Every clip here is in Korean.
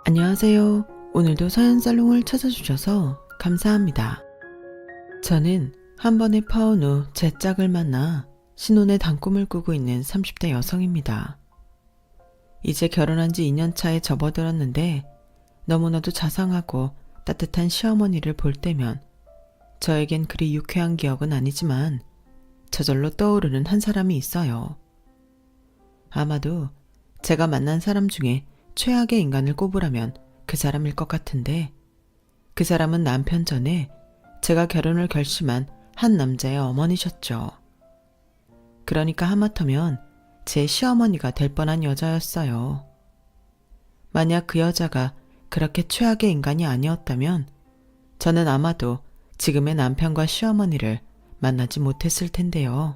안녕하세요. 오늘도 사연살롱을 찾아주셔서 감사합니다. 저는 한 번에 파혼 후 제 짝을 만나 신혼의 단꿈을 꾸고 있는 30대 여성입니다. 이제 결혼한 지 2년 차에 접어들었는데 너무나도 자상하고 따뜻한 시어머니를 볼 때면 저에겐 그리 유쾌한 기억은 아니지만 저절로 떠오르는 한 사람이 있어요. 아마도 제가 만난 사람 중에 최악의 인간을 꼽으라면 그 사람일 것 같은데 그 사람은 남편 전에 제가 결혼을 결심한 한 남자의 어머니셨죠. 그러니까 하마터면 제 시어머니가 될 뻔한 여자였어요. 만약 그 여자가 그렇게 최악의 인간이 아니었다면 저는 아마도 지금의 남편과 시어머니를 만나지 못했을 텐데요.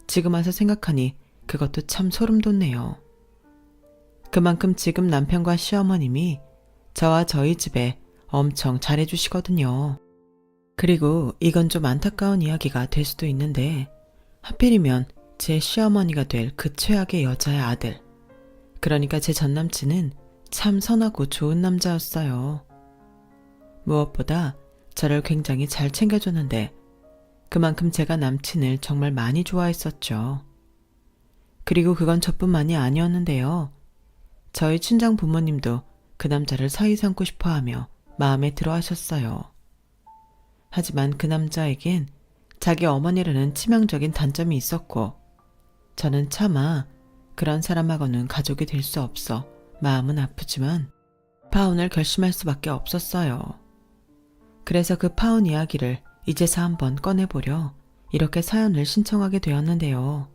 지금 와서 생각하니 그것도 참 소름 돋네요. 그만큼 지금 남편과 시어머님이 저와 저희 집에 엄청 잘해주시거든요. 그리고 이건 좀 안타까운 이야기가 될 수도 있는데 하필이면 제 시어머니가 될 그 최악의 여자의 아들, 그러니까 제 전남친은 참 선하고 좋은 남자였어요. 무엇보다 저를 굉장히 잘 챙겨줬는데 그만큼 제가 남친을 정말 많이 좋아했었죠. 그리고 그건 저뿐만이 아니었는데요. 저희 친정 부모님도 그 남자를 사위 삼고 싶어하며 마음에 들어 하셨어요. 하지만 그 남자에겐 자기 어머니라는 치명적인 단점이 있었고 저는 차마 그런 사람하고는 가족이 될 수 없어 마음은 아프지만 파혼을 결심할 수밖에 없었어요. 그래서 그 파혼 이야기를 이제서 한번 꺼내보려 이렇게 사연을 신청하게 되었는데요.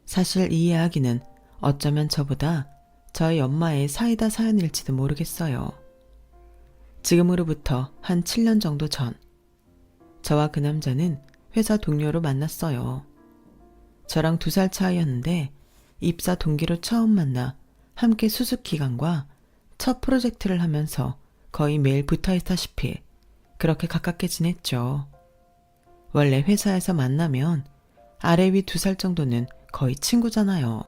사실 이 이야기는 어쩌면 저보다 저희 엄마의 사이다 사연일지도 모르겠어요. 지금으로부터 한 7년 정도 전, 저와 그 남자는 회사 동료로 만났어요. 저랑 2살 차이였는데 입사 동기로 처음 만나 함께 수습 기간과 첫 프로젝트를 하면서 거의 매일 붙어 있다시피 그렇게 가깝게 지냈죠. 원래 회사에서 만나면 아래 위 2살 정도는 거의 친구잖아요.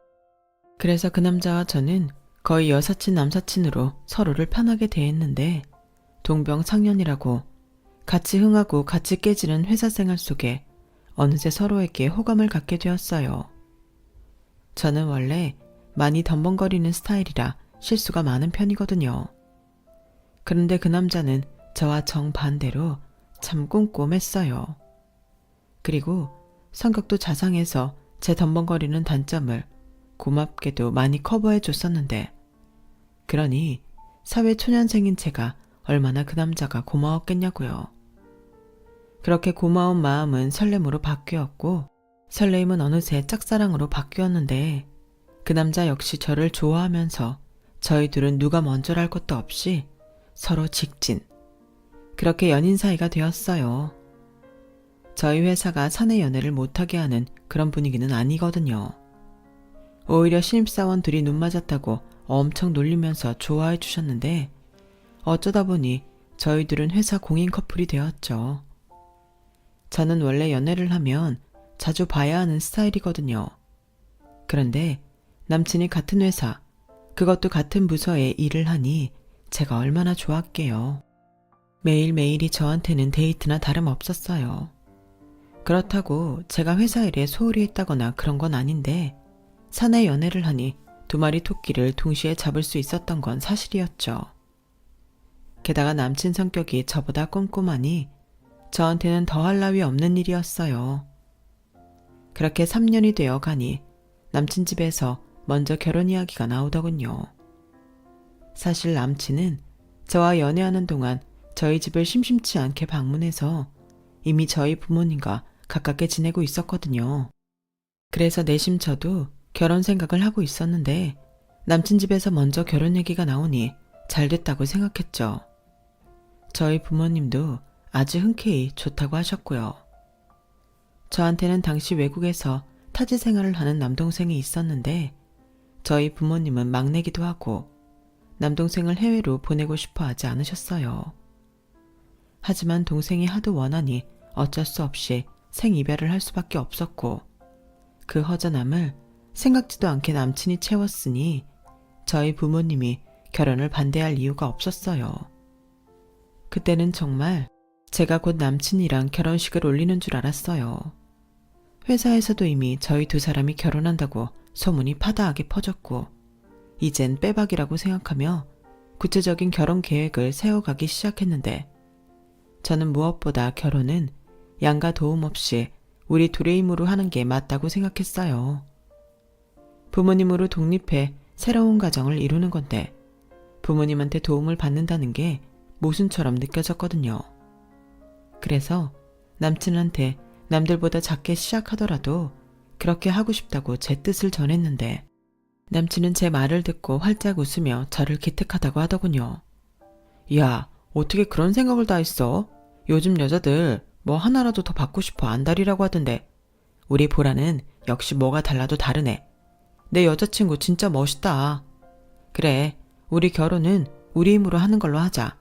그래서 그 남자와 저는 거의 여사친 남사친으로 서로를 편하게 대했는데 동병상련이라고 같이 흥하고 같이 깨지는 회사 생활 속에 어느새 서로에게 호감을 갖게 되었어요. 저는 원래 많이 덤벙거리는 스타일이라 실수가 많은 편이거든요. 그런데 그 남자는 저와 정반대로 참 꼼꼼했어요. 그리고 성격도 자상해서 제 덤벙거리는 단점을 고맙게도 많이 커버해 줬었는데 그러니 사회초년생인 제가 얼마나 그 남자가 고마웠겠냐고요. 그렇게 고마운 마음은 설렘으로 바뀌었고 설레임은 어느새 짝사랑으로 바뀌었는데 그 남자 역시 저를 좋아하면서 저희 둘은 누가 먼저랄 것도 없이 서로 직진, 그렇게 연인 사이가 되었어요. 저희 회사가 사내 연애를 못하게 하는 그런 분위기는 아니거든요. 오히려 신입사원 둘이 눈 맞았다고 엄청 놀리면서 좋아해 주셨는데 어쩌다 보니 저희들은 회사 공인 커플이 되었죠. 저는 원래 연애를 하면 자주 봐야 하는 스타일이거든요. 그런데 남친이 같은 회사, 그것도 같은 부서에 일을 하니 제가 얼마나 좋았게요. 매일매일이 저한테는 데이트나 다름없었어요. 그렇다고 제가 회사 일에 소홀히 했다거나 그런 건 아닌데 사내 연애를 하니 2마리 토끼를 동시에 잡을 수 있었던 건 사실이었죠. 게다가 남친 성격이 저보다 꼼꼼하니 저한테는 더할 나위 없는 일이었어요. 그렇게 3년이 되어 가니 남친 집에서 먼저 결혼 이야기가 나오더군요. 사실 남친은 저와 연애하는 동안 저희 집을 심심치 않게 방문해서 이미 저희 부모님과 가깝게 지내고 있었거든요. 그래서 내심 저도 결혼 생각을 하고 있었는데 남친 집에서 먼저 결혼 얘기가 나오니 잘 됐다고 생각했죠. 저희 부모님도 아주 흔쾌히 좋다고 하셨고요. 저한테는 당시 외국에서 타지 생활을 하는 남동생이 있었는데 저희 부모님은 막내기도 하고 남동생을 해외로 보내고 싶어 하지 않으셨어요. 하지만 동생이 하도 원하니 어쩔 수 없이 생이별을 할 수밖에 없었고 그 허전함을 생각지도 않게 남친이 채웠으니 저희 부모님이 결혼을 반대할 이유가 없었어요. 그때는 정말 제가 곧 남친이랑 결혼식을 올리는 줄 알았어요. 회사에서도 이미 저희 두 사람이 결혼한다고 소문이 파다하게 퍼졌고, 이젠 빼박이라고 생각하며 구체적인 결혼 계획을 세워가기 시작했는데, 저는 무엇보다 결혼은 양가 도움 없이 우리 둘의 힘으로 하는 게 맞다고 생각했어요. 부모님으로 독립해 새로운 가정을 이루는 건데 부모님한테 도움을 받는다는 게 모순처럼 느껴졌거든요. 그래서 남친한테 남들보다 작게 시작하더라도 그렇게 하고 싶다고 제 뜻을 전했는데, 남친은 제 말을 듣고 활짝 웃으며 저를 기특하다고 하더군요. 야, 어떻게 그런 생각을 다 했어? 요즘 여자들 뭐 하나라도 더 받고 싶어 안달이라고 하던데, 우리 보라는 역시 뭐가 달라도 다르네. 내 여자친구 진짜 멋있다. 그래, 우리 결혼은 우리 힘으로 하는 걸로 하자.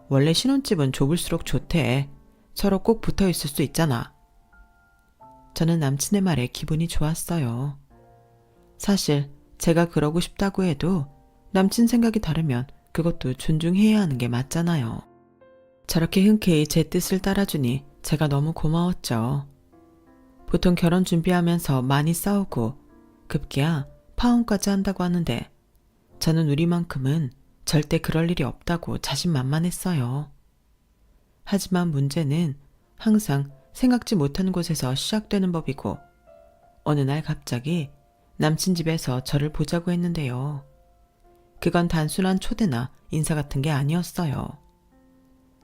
원래 신혼집은 좁을수록 좋대. 서로 꼭 붙어 있을 수 있잖아. 저는 남친의 말에 기분이 좋았어요. 사실 제가 그러고 싶다고 해도 남친 생각이 다르면 그것도 존중해야 하는 게 맞잖아요. 저렇게 흔쾌히 제 뜻을 따라주니 제가 너무 고마웠죠. 보통 결혼 준비하면서 많이 싸우고 급기야 파혼까지 한다고 하는데, 저는 우리만큼은 절대 그럴 일이 없다고 자신만만했어요. 하지만 문제는 항상 생각지 못한 곳에서 시작되는 법이고, 어느 날 갑자기 남친 집에서 저를 보자고 했는데요. 그건 단순한 초대나 인사 같은 게 아니었어요.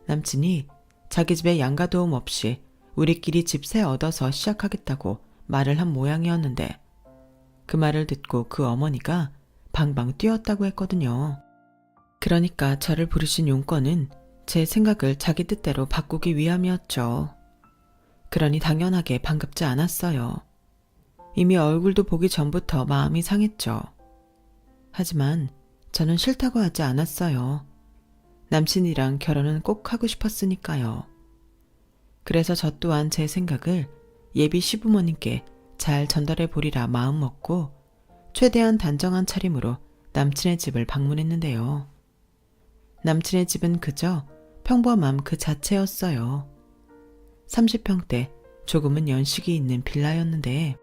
남친이 자기 집에 양가 도움 없이 우리끼리 집세 얻어서 시작하겠다고 말을 한 모양이었는데, 그 말을 듣고 그 어머니가 방방 뛰었다고 했거든요. 그러니까 저를 부르신 용건은 제 생각을 자기 뜻대로 바꾸기 위함이었죠. 그러니 당연하게 반갑지 않았어요. 이미 얼굴도 보기 전부터 마음이 상했죠. 하지만 저는 싫다고 하지 않았어요. 남친이랑 결혼은 꼭 하고 싶었으니까요. 그래서 저 또한 제 생각을 예비 시부모님께 잘 전달해 보리라 마음먹고 최대한 단정한 차림으로 남친의 집을 방문했는데요. 남친의 집은 그저 평범함 그 자체였어요. 30평대 조금은 연식이 있는 빌라였는데,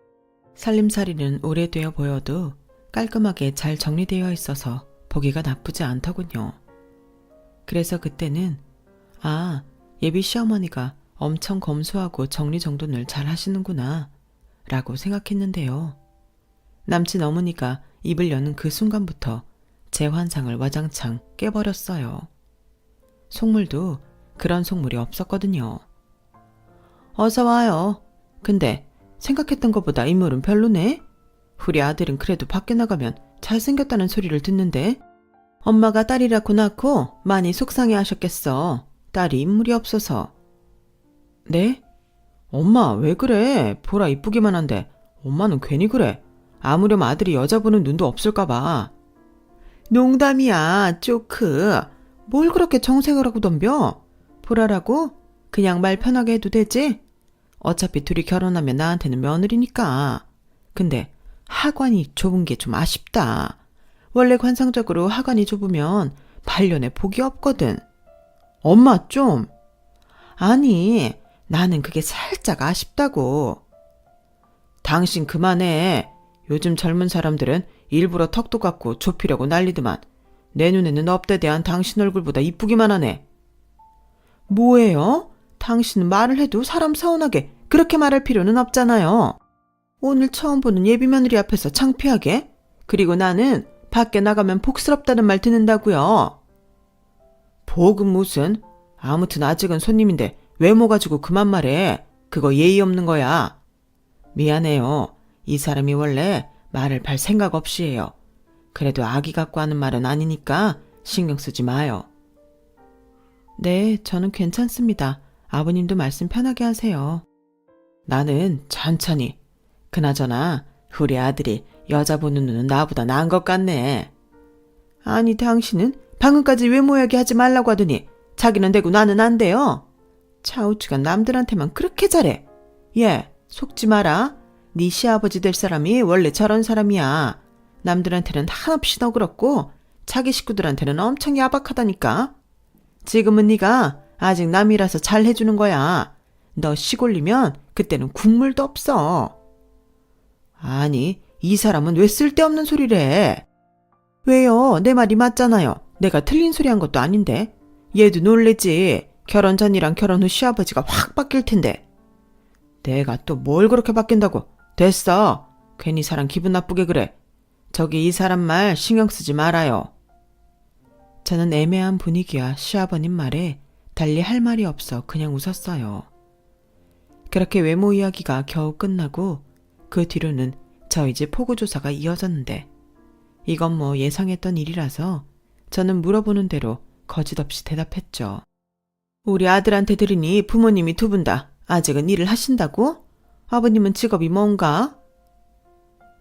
살림살이는 오래되어 보여도 깔끔하게 잘 정리되어 있어서 보기가 나쁘지 않더군요. 그래서 그때는 예비 시어머니가 엄청 검소하고 정리정돈을 잘 하시는구나 라고 생각했는데요. 남친 어머니가 입을 여는 그 순간부터 제 환상을 와장창 깨버렸어요. 속물도 그런 속물이 없었거든요. 어서 와요. 근데 생각했던 것보다 인물은 별로네. 우리 아들은 그래도 밖에 나가면 잘생겼다는 소리를 듣는데, 엄마가 딸이라고 낳고 많이 속상해 하셨겠어. 딸이 인물이 없어서. 네? 엄마 왜 그래? 보라 이쁘기만 한데 엄마는 괜히 그래. 아무렴 아들이 여자 보는 눈도 없을까 봐. 농담이야, 쪼크. 뭘 그렇게 정색을 하고 덤벼? 보라라고? 그냥 말 편하게 해도 되지? 어차피 둘이 결혼하면 나한테는 며느리니까. 근데 하관이 좁은 게 좀 아쉽다. 원래 관상적으로 하관이 좁으면 반년에 복이 없거든. 엄마 좀. 아니, 나는 그게 살짝 아쉽다고. 당신 그만해. 요즘 젊은 사람들은 일부러 턱도 갖고 좁히려고 난리더만. 내 눈에는 업대대한 당신 얼굴보다 이쁘기만 하네. 뭐예요? 당신은 말을 해도 사람 서운하게 그렇게 말할 필요는 없잖아요. 오늘 처음 보는 예비 며느리 앞에서 창피하게? 그리고 나는 밖에 나가면 복스럽다는 말 듣는다고요. 복은 무슨? 아무튼 아직은 손님인데 외모 가지고 그만 말해. 그거 예의 없는 거야. 미안해요. 이 사람이 원래 말을 발 생각 없이 해요. 그래도 아기 갖고 하는 말은 아니니까 신경 쓰지 마요. 네, 저는 괜찮습니다. 아버님도 말씀 편하게 하세요. 나는 천천히. 그나저나 우리 아들이 여자 보는 눈은 나보다 나은 것 같네. 아니, 당신은 방금까지 외모 이야기하지 말라고 하더니 자기는 되고 나는 안 돼요. 차우치가 남들한테만 그렇게 잘해. 얘, 속지 마라. 네 시아버지 될 사람이 원래 저런 사람이야. 남들한테는 한없이 너그럽고 자기 식구들한테는 엄청 야박하다니까. 지금은 네가 아직 남이라서 잘 해주는 거야. 너 시골리면 그때는 국물도 없어. 아니, 이 사람은 왜 쓸데없는 소리래? 왜요? 내 말이 맞잖아요. 내가 틀린 소리 한 것도 아닌데. 얘도 놀랬지. 결혼 전이랑 결혼 후 시아버지가 확 바뀔 텐데. 내가 또 뭘 그렇게 바뀐다고. 됐어. 괜히 사람 기분 나쁘게 그래. 저기 이 사람 말 신경 쓰지 말아요. 저는 애매한 분위기와 시아버님 말에 달리 할 말이 없어 그냥 웃었어요. 그렇게 외모 이야기가 겨우 끝나고 그 뒤로는 저희 집 포구조사가 이어졌는데 이건 뭐 예상했던 일이라서 저는 물어보는 대로 거짓없이 대답했죠. 우리 아들한테 들으니 부모님이 두 분 다 아직은 일을 하신다고? 아버님은 직업이 뭔가?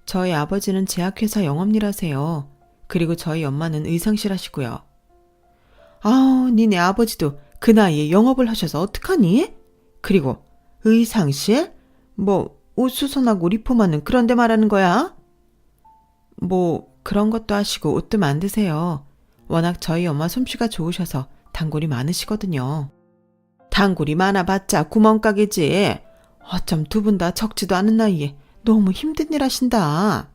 저희 아버지는 제약회사 영업일 하세요. 그리고 저희 엄마는 의상실 하시고요. 아우, 니네 아버지도 그 나이에 영업을 하셔서 어떡하니? 그리고 의상실? 뭐 옷 수선하고 리폼하는 그런 데 말하는 거야? 뭐 그런 것도 하시고 옷도 만드세요. 워낙 저희 엄마 솜씨가 좋으셔서 단골이 많으시거든요. 단골이 많아봤자 구멍가게지. 어쩜 두 분 다 적지도 않은 나이에 너무 힘든 일 하신다.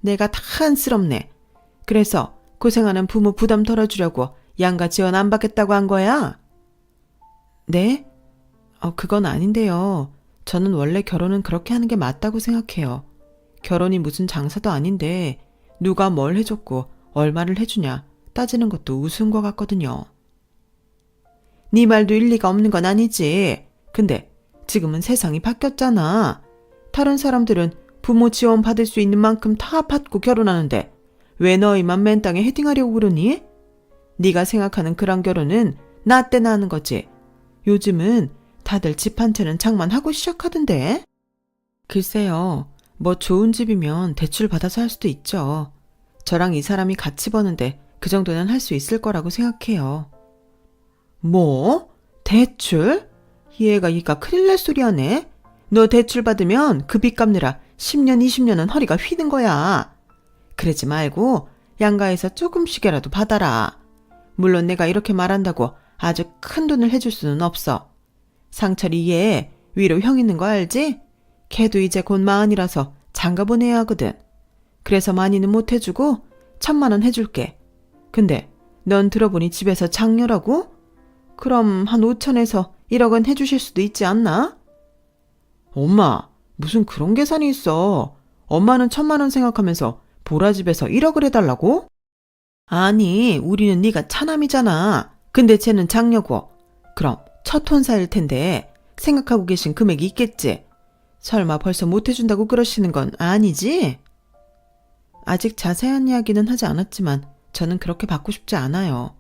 내가 다 안쓰럽네. 그래서 고생하는 부모 부담 덜어주려고 양가 지원 안 받겠다고 한 거야? 네? 그건 아닌데요. 저는 원래 결혼은 그렇게 하는 게 맞다고 생각해요. 결혼이 무슨 장사도 아닌데 누가 뭘 해줬고 얼마를 해주냐 따지는 것도 우스운 것 같거든요. 네 말도 일리가 없는 건 아니지. 근데 지금은 세상이 바뀌었잖아. 다른 사람들은 부모 지원 받을 수 있는 만큼 다 받고 결혼하는데 왜 너희만 맨 땅에 헤딩하려고 그러니? 네가 생각하는 그런 결혼은 나 때나 하는 거지. 요즘은 다들 집 한 채는 장만하고 시작하던데. 글쎄요. 뭐 좋은 집이면 대출 받아서 할 수도 있죠. 저랑 이 사람이 같이 버는데 그 정도는 할 수 있을 거라고 생각해요. 뭐? 대출? 얘가 큰일 날 소리 하네. 너 대출 받으면 그 빚 갚느라 10년, 20년은 허리가 휘는 거야. 그러지 말고 양가에서 조금씩이라도 받아라. 물론 내가 이렇게 말한다고 아주 큰 돈을 해줄 수는 없어. 상철이 얘 위로 형 있는 거 알지? 걔도 이제 곧 40이라서 장가 보내야 하거든. 그래서 많이는 못 해주고 1,000만 원 해줄게. 근데 넌 들어보니 집에서 장녀라고? 그럼 한 5천에서 1억 원 해주실 수도 있지 않나? 엄마, 무슨 그런 계산이 있어. 엄마는 1,000만 원 생각하면서 보라집에서 1억을 해달라고? 아니, 우리는 네가 차남이잖아. 근데 쟤는 장녀고. 그럼 첫 혼사일 텐데 생각하고 계신 금액이 있겠지? 설마 벌써 못 해준다고 그러시는 건 아니지? 아직 자세한 이야기는 하지 않았지만 저는 그렇게 받고 싶지 않아요.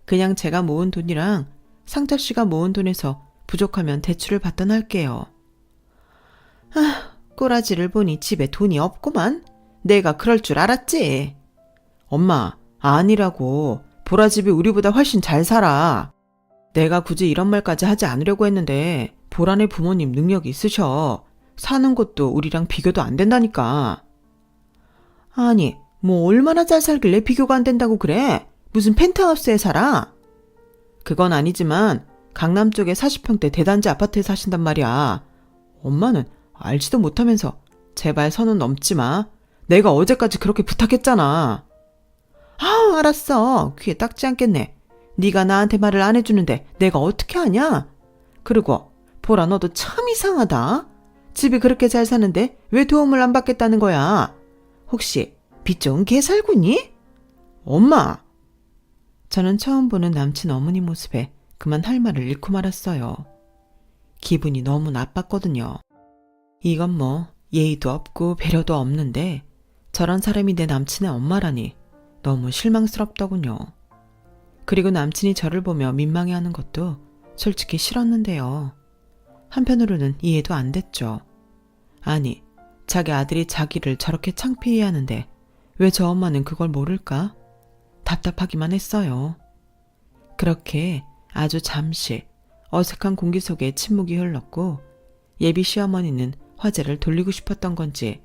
그냥 제가 모은 돈이랑 상철 씨가 모은 돈에서 부족하면 대출을 받던 할게요. 꼬라지를 보니 집에 돈이 없구만. 내가 그럴 줄 알았지. 엄마, 아니라고. 보라집이 우리보다 훨씬 잘 살아. 내가 굳이 이런 말까지 하지 않으려고 했는데 보라네 부모님 능력이 있으셔. 사는 곳도 우리랑 비교도 안 된다니까. 아니, 뭐 얼마나 잘 살길래 비교가 안 된다고 그래? 무슨 펜트하우스에 살아? 그건 아니지만 강남 쪽에 40평대 대단지 아파트에 사신단 말이야. 엄마는 알지도 못하면서 제발 선은 넘지 마. 내가 어제까지 그렇게 부탁했잖아. 알았어. 귀에 딱지 않겠네. 네가 나한테 말을 안 해주는데 내가 어떻게 하냐? 그리고 보라, 너도 참 이상하다. 집이 그렇게 잘 사는데 왜 도움을 안 받겠다는 거야? 혹시 빚 좋은 개 살구니? 엄마! 저는 처음 보는 남친 어머니 모습에 그만 할 말을 잃고 말았어요. 기분이 너무 나빴거든요. 이건 뭐 예의도 없고 배려도 없는데 저런 사람이 내 남친의 엄마라니 너무 실망스럽더군요. 그리고 남친이 저를 보며 민망해하는 것도 솔직히 싫었는데요. 한편으로는 이해도 안 됐죠. 아니, 자기 아들이 자기를 저렇게 창피해하는데 왜 저 엄마는 그걸 모를까? 답답하기만 했어요. 그렇게 아주 잠시 어색한 공기 속에 침묵이 흘렀고 예비 시어머니는 화제를 돌리고 싶었던 건지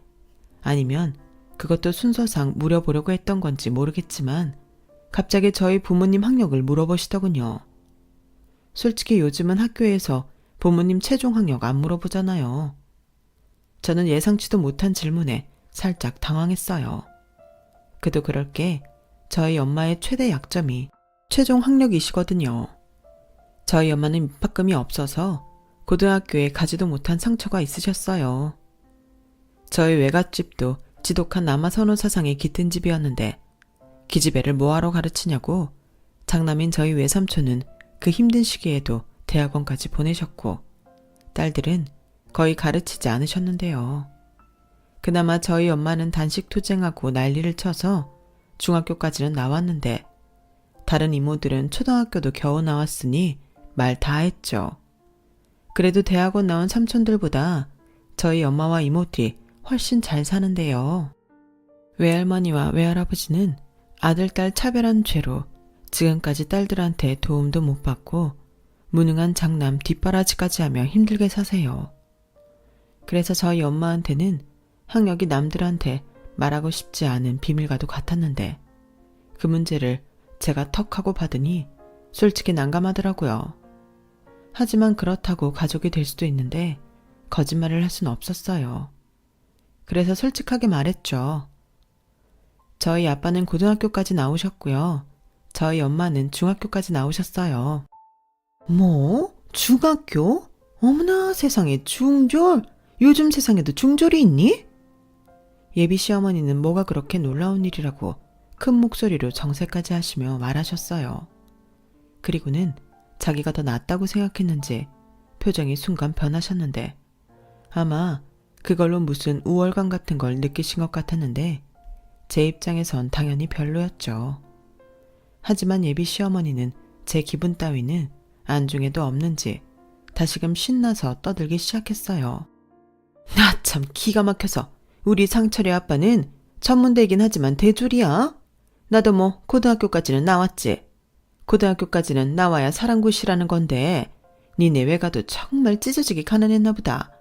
아니면 그것도 순서상 물어보려고 했던 건지 모르겠지만 갑자기 저희 부모님 학력을 물어보시더군요. 솔직히 요즘은 학교에서 부모님 최종 학력 안 물어보잖아요. 저는 예상치도 못한 질문에 살짝 당황했어요. 그도 그럴 게 저희 엄마의 최대 약점이 최종 학력이시거든요. 저희 엄마는 입학금이 없어서 고등학교에 가지도 못한 상처가 있으셨어요. 저희 외갓집도 지독한 남아선호 사상에 깃든 집이었는데 기집애를 뭐하러 가르치냐고 장남인 저희 외삼촌은 그 힘든 시기에도 대학원까지 보내셨고 딸들은 거의 가르치지 않으셨는데요. 그나마 저희 엄마는 단식 투쟁하고 난리를 쳐서 중학교까지는 나왔는데 다른 이모들은 초등학교도 겨우 나왔으니 말 다 했죠. 그래도 대학원 나온 삼촌들보다 저희 엄마와 이모들이 훨씬 잘 사는데요. 외할머니와 외할아버지는 아들, 딸 차별한 죄로 지금까지 딸들한테 도움도 못 받고 무능한 장남 뒷바라지까지 하며 힘들게 사세요. 그래서 저희 엄마한테는 학력이 남들한테 말하고 싶지 않은 비밀과도 같았는데 그 문제를 제가 턱하고 받으니 솔직히 난감하더라고요. 하지만 그렇다고 가족이 될 수도 있는데 거짓말을 할 수는 없었어요. 그래서 솔직하게 말했죠. 저희 아빠는 고등학교까지 나오셨고요. 저희 엄마는 중학교까지 나오셨어요. 뭐? 중학교? 어머나 세상에 중졸? 요즘 세상에도 중졸이 있니? 예비 시어머니는 뭐가 그렇게 놀라운 일이라고 큰 목소리로 정색까지 하시며 말하셨어요. 그리고는 자기가 더 낫다고 생각했는지 표정이 순간 변하셨는데 아마 그걸로 무슨 우월감 같은 걸 느끼신 것 같았는데 제 입장에선 당연히 별로였죠. 하지만 예비 시어머니는 제 기분 따위는 안중에도 없는지 다시금 신나서 떠들기 시작했어요. 나 참 기가 막혀서 우리 상철이 아빠는 전문대이긴 하지만 대졸이야. 나도 뭐 고등학교까지는 나왔지. 고등학교까지는 나와야 사랑굿이라는 건데 니네 외가도 정말 찢어지게 가난했나 보다.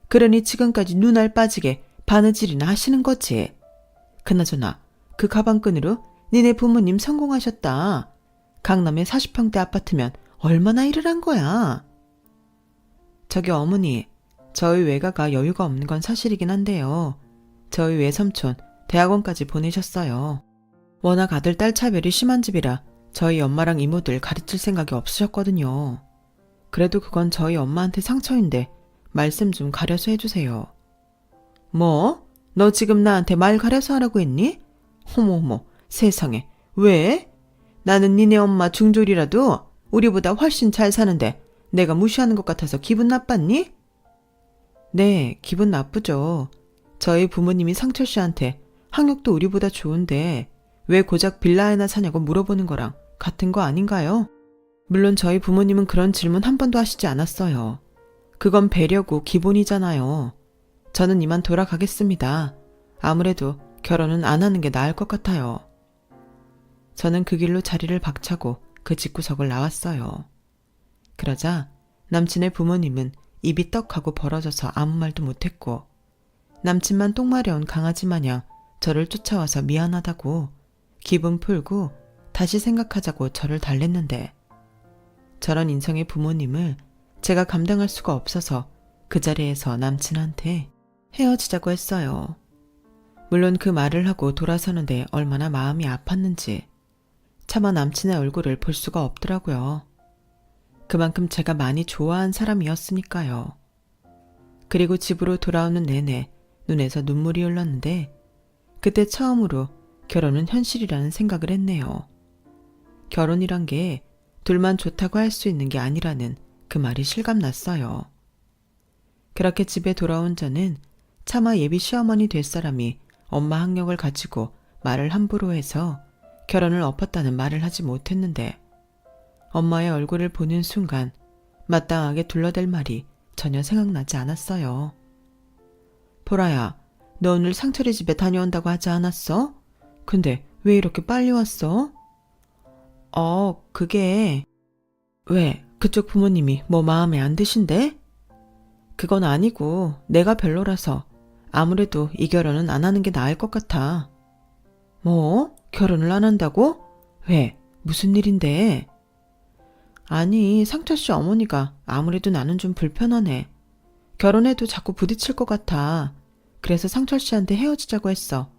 그러니 지금까지 눈알 빠지게 바느질이나 하시는 거지. 그나저나 그 가방끈으로 니네 부모님 성공하셨다. 강남의 40평대 아파트면 얼마나 일을 한 거야. 저기 어머니, 저희 외가가 여유가 없는 건 사실이긴 한데요. 저희 외삼촌 대학원까지 보내셨어요. 워낙 아들 딸 차별이 심한 집이라 저희 엄마랑 이모들 가르칠 생각이 없으셨거든요. 그래도 그건 저희 엄마한테 상처인데 말씀 좀 가려서 해주세요. 뭐? 너 지금 나한테 말 가려서 하라고 했니? 어머어머 세상에 왜? 나는 니네 엄마 중졸이라도 우리보다 훨씬 잘 사는데 내가 무시하는 것 같아서 기분 나빴니? 네, 기분 나쁘죠. 저희 부모님이 상철 씨한테 학력도 우리보다 좋은데 왜 고작 빌라에나 사냐고 물어보는 거랑 같은 거 아닌가요? 물론 저희 부모님은 그런 질문 한 번도 하시지 않았어요. 그건 배려고 기본이잖아요. 저는 이만 돌아가겠습니다. 아무래도 결혼은 안 하는 게 나을 것 같아요. 저는 그 길로 자리를 박차고 그 집구석을 나왔어요. 그러자 남친의 부모님은 입이 떡하고 벌어져서 아무 말도 못했고 남친만 똥마려운 강아지 마냥 저를 쫓아와서 미안하다고 기분 풀고 다시 생각하자고 저를 달랬는데 저런 인성의 부모님을 제가 감당할 수가 없어서 그 자리에서 남친한테 헤어지자고 했어요. 물론 그 말을 하고 돌아서는데 얼마나 마음이 아팠는지 차마 남친의 얼굴을 볼 수가 없더라고요. 그만큼 제가 많이 좋아한 사람이었으니까요. 그리고 집으로 돌아오는 내내 눈에서 눈물이 흘렀는데 그때 처음으로 결혼은 현실이라는 생각을 했네요. 결혼이란 게 둘만 좋다고 할 수 있는 게 아니라는 그 말이 실감났어요. 그렇게 집에 돌아온 저는 차마 예비 시어머니 될 사람이 엄마 학력을 가지고 말을 함부로 해서 결혼을 엎었다는 말을 하지 못했는데 엄마의 얼굴을 보는 순간 마땅하게 둘러댈 말이 전혀 생각나지 않았어요. 보라야, 너 오늘 상철이 집에 다녀온다고 하지 않았어? 근데 왜 이렇게 빨리 왔어? 그게... 왜? 그쪽 부모님이 뭐 마음에 안 드신대? 그건 아니고 내가 별로라서 아무래도 이 결혼은 안 하는 게 나을 것 같아. 뭐? 결혼을 안 한다고? 왜? 무슨 일인데? 아니, 상철씨 어머니가 아무래도 나는 좀 불편하네. 결혼해도 자꾸 부딪힐 것 같아. 그래서 상철씨한테 헤어지자고 했어.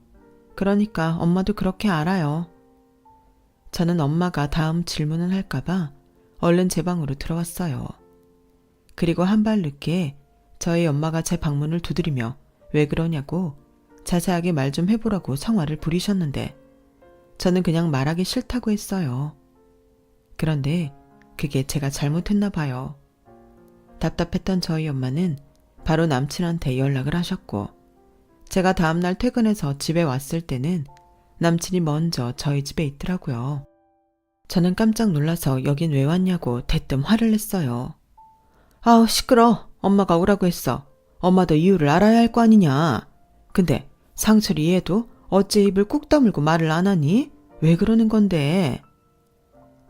그러니까 엄마도 그렇게 알아요. 저는 엄마가 다음 질문을 할까봐 얼른 제 방으로 들어왔어요. 그리고 한 발 늦게 저희 엄마가 제 방문을 두드리며 왜 그러냐고 자세하게 말 좀 해보라고 성화를 부리셨는데 저는 그냥 말하기 싫다고 했어요. 그런데 그게 제가 잘못했나 봐요. 답답했던 저희 엄마는 바로 남친한테 연락을 하셨고 제가 다음날 퇴근해서 집에 왔을 때는 남친이 먼저 저희 집에 있더라고요. 저는 깜짝 놀라서 여긴 왜 왔냐고 대뜸 화를 냈어요. 아우 시끄러. 엄마가 오라고 했어. 엄마도 이유를 알아야 할 거 아니냐. 근데 상철이 얘도 어째 입을 꾹 다물고 말을 안 하니? 왜 그러는 건데?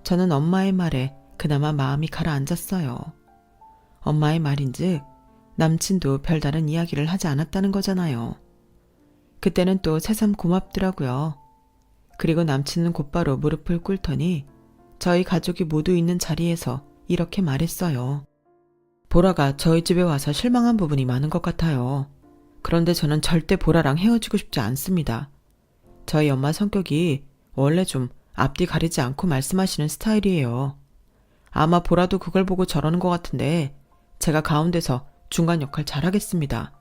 저는 엄마의 말에 그나마 마음이 가라앉았어요. 엄마의 말인즉 남친도 별다른 이야기를 하지 않았다는 거잖아요. 그때는 또 새삼 고맙더라고요. 그리고 남친은 곧바로 무릎을 꿇더니 저희 가족이 모두 있는 자리에서 이렇게 말했어요. 보라가 저희 집에 와서 실망한 부분이 많은 것 같아요. 그런데 저는 절대 보라랑 헤어지고 싶지 않습니다. 저희 엄마 성격이 원래 좀 앞뒤 가리지 않고 말씀하시는 스타일이에요. 아마 보라도 그걸 보고 저러는 것 같은데 제가 가운데서 중간 역할 잘하겠습니다.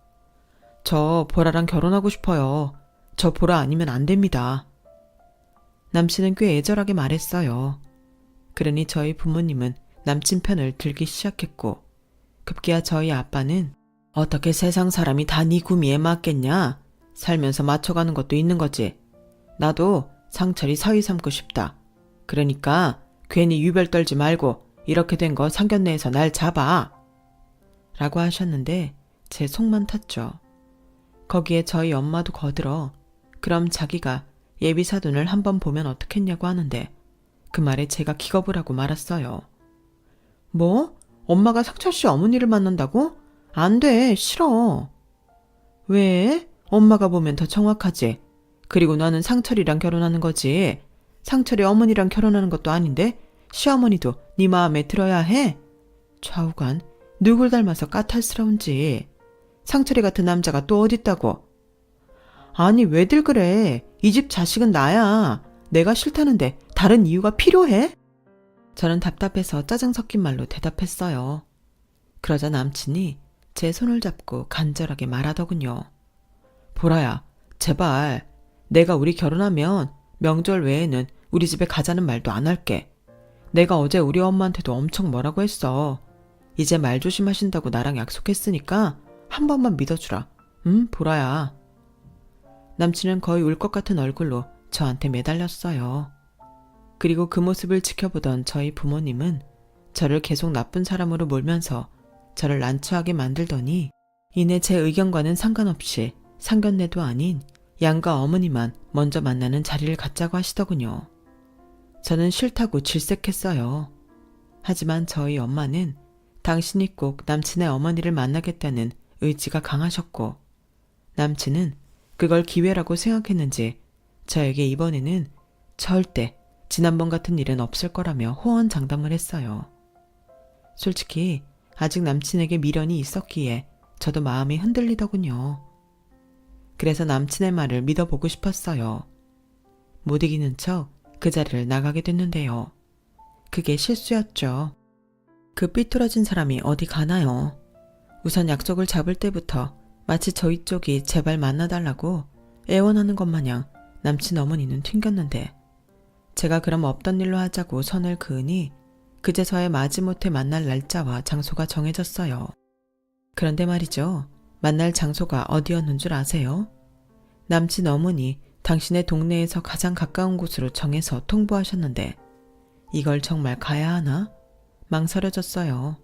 저 보라랑 결혼하고 싶어요. 저 보라 아니면 안 됩니다. 남친은 꽤 애절하게 말했어요. 그러니 저희 부모님은 남친 편을 들기 시작했고 급기야 저희 아빠는 어떻게 세상 사람이 다 네 구미에 맞겠냐? 살면서 맞춰가는 것도 있는 거지. 나도 상철이 사위 삼고 싶다. 그러니까 괜히 유별 떨지 말고 이렇게 된 거 상견례에서 날 잡아. 라고 하셨는데 제 속만 탔죠. 거기에 저희 엄마도 거들어 그럼 자기가 예비 사돈을 한번 보면 어떻겠냐고 하는데 그 말에 제가 기겁을 하고 말았어요. 뭐? 엄마가 상철씨 어머니를 만난다고? 안 돼, 싫어. 왜? 엄마가 보면 더 정확하지. 그리고 나는 상철이랑 결혼하는 거지. 상철이 어머니랑 결혼하는 것도 아닌데 시어머니도 네 마음에 들어야 해. 좌우간 누굴 닮아서 까탈스러운지. 상철이 같은 남자가 또 어딨다고. 아니 왜들 그래. 이 집 자식은 나야. 내가 싫다는데 다른 이유가 필요해? 저는 답답해서 짜증 섞인 말로 대답했어요. 그러자 남친이 제 손을 잡고 간절하게 말하더군요. 보라야, 제발 내가 우리 결혼하면 명절 외에는 우리 집에 가자는 말도 안 할게. 내가 어제 우리 엄마한테도 엄청 뭐라고 했어. 이제 말 조심하신다고 나랑 약속했으니까 한 번만 믿어주라. 응, 보라야. 남친은 거의 울 것 같은 얼굴로 저한테 매달렸어요. 그리고 그 모습을 지켜보던 저희 부모님은 저를 계속 나쁜 사람으로 몰면서 저를 난처하게 만들더니 이내 제 의견과는 상관없이 상견례도 아닌 양가 어머니만 먼저 만나는 자리를 갖자고 하시더군요. 저는 싫다고 질색했어요. 하지만 저희 엄마는 당신이 꼭 남친의 어머니를 만나겠다는 의지가 강하셨고 남친은 그걸 기회라고 생각했는지 저에게 이번에는 절대 지난번 같은 일은 없을 거라며 호언장담을 했어요. 솔직히 아직 남친에게 미련이 있었기에 저도 마음이 흔들리더군요. 그래서 남친의 말을 믿어보고 싶었어요. 못 이기는 척 그 자리를 나가게 됐는데요. 그게 실수였죠. 그 삐뚤어진 사람이 어디 가나요? 우선 약속을 잡을 때부터 마치 저희 쪽이 제발 만나달라고 애원하는 것 마냥 남친 어머니는 튕겼는데 제가 그럼 없던 일로 하자고 선을 그으니 그제서야 마지못해 만날 날짜와 장소가 정해졌어요. 그런데 말이죠. 만날 장소가 어디였는 줄 아세요? 남친 어머니 당신의 동네에서 가장 가까운 곳으로 정해서 통보하셨는데 이걸 정말 가야 하나? 망설여졌어요.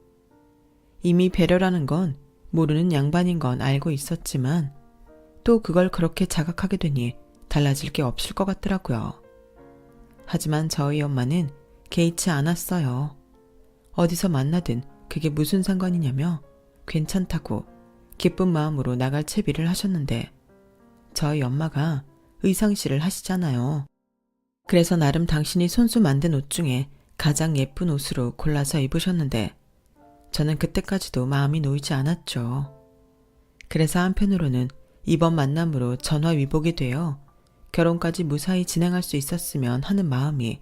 이미 배려라는 건 모르는 양반인 건 알고 있었지만 또 그걸 그렇게 자각하게 되니 달라질 게 없을 것 같더라고요. 하지만 저희 엄마는 개의치 않았어요. 어디서 만나든 그게 무슨 상관이냐며 괜찮다고 기쁜 마음으로 나갈 채비를 하셨는데 저희 엄마가 의상실을 하시잖아요. 그래서 나름 당신이 손수 만든 옷 중에 가장 예쁜 옷으로 골라서 입으셨는데 저는 그때까지도 마음이 놓이지 않았죠. 그래서 한편으로는 이번 만남으로 전화위복이 되어 결혼까지 무사히 진행할 수 있었으면 하는 마음이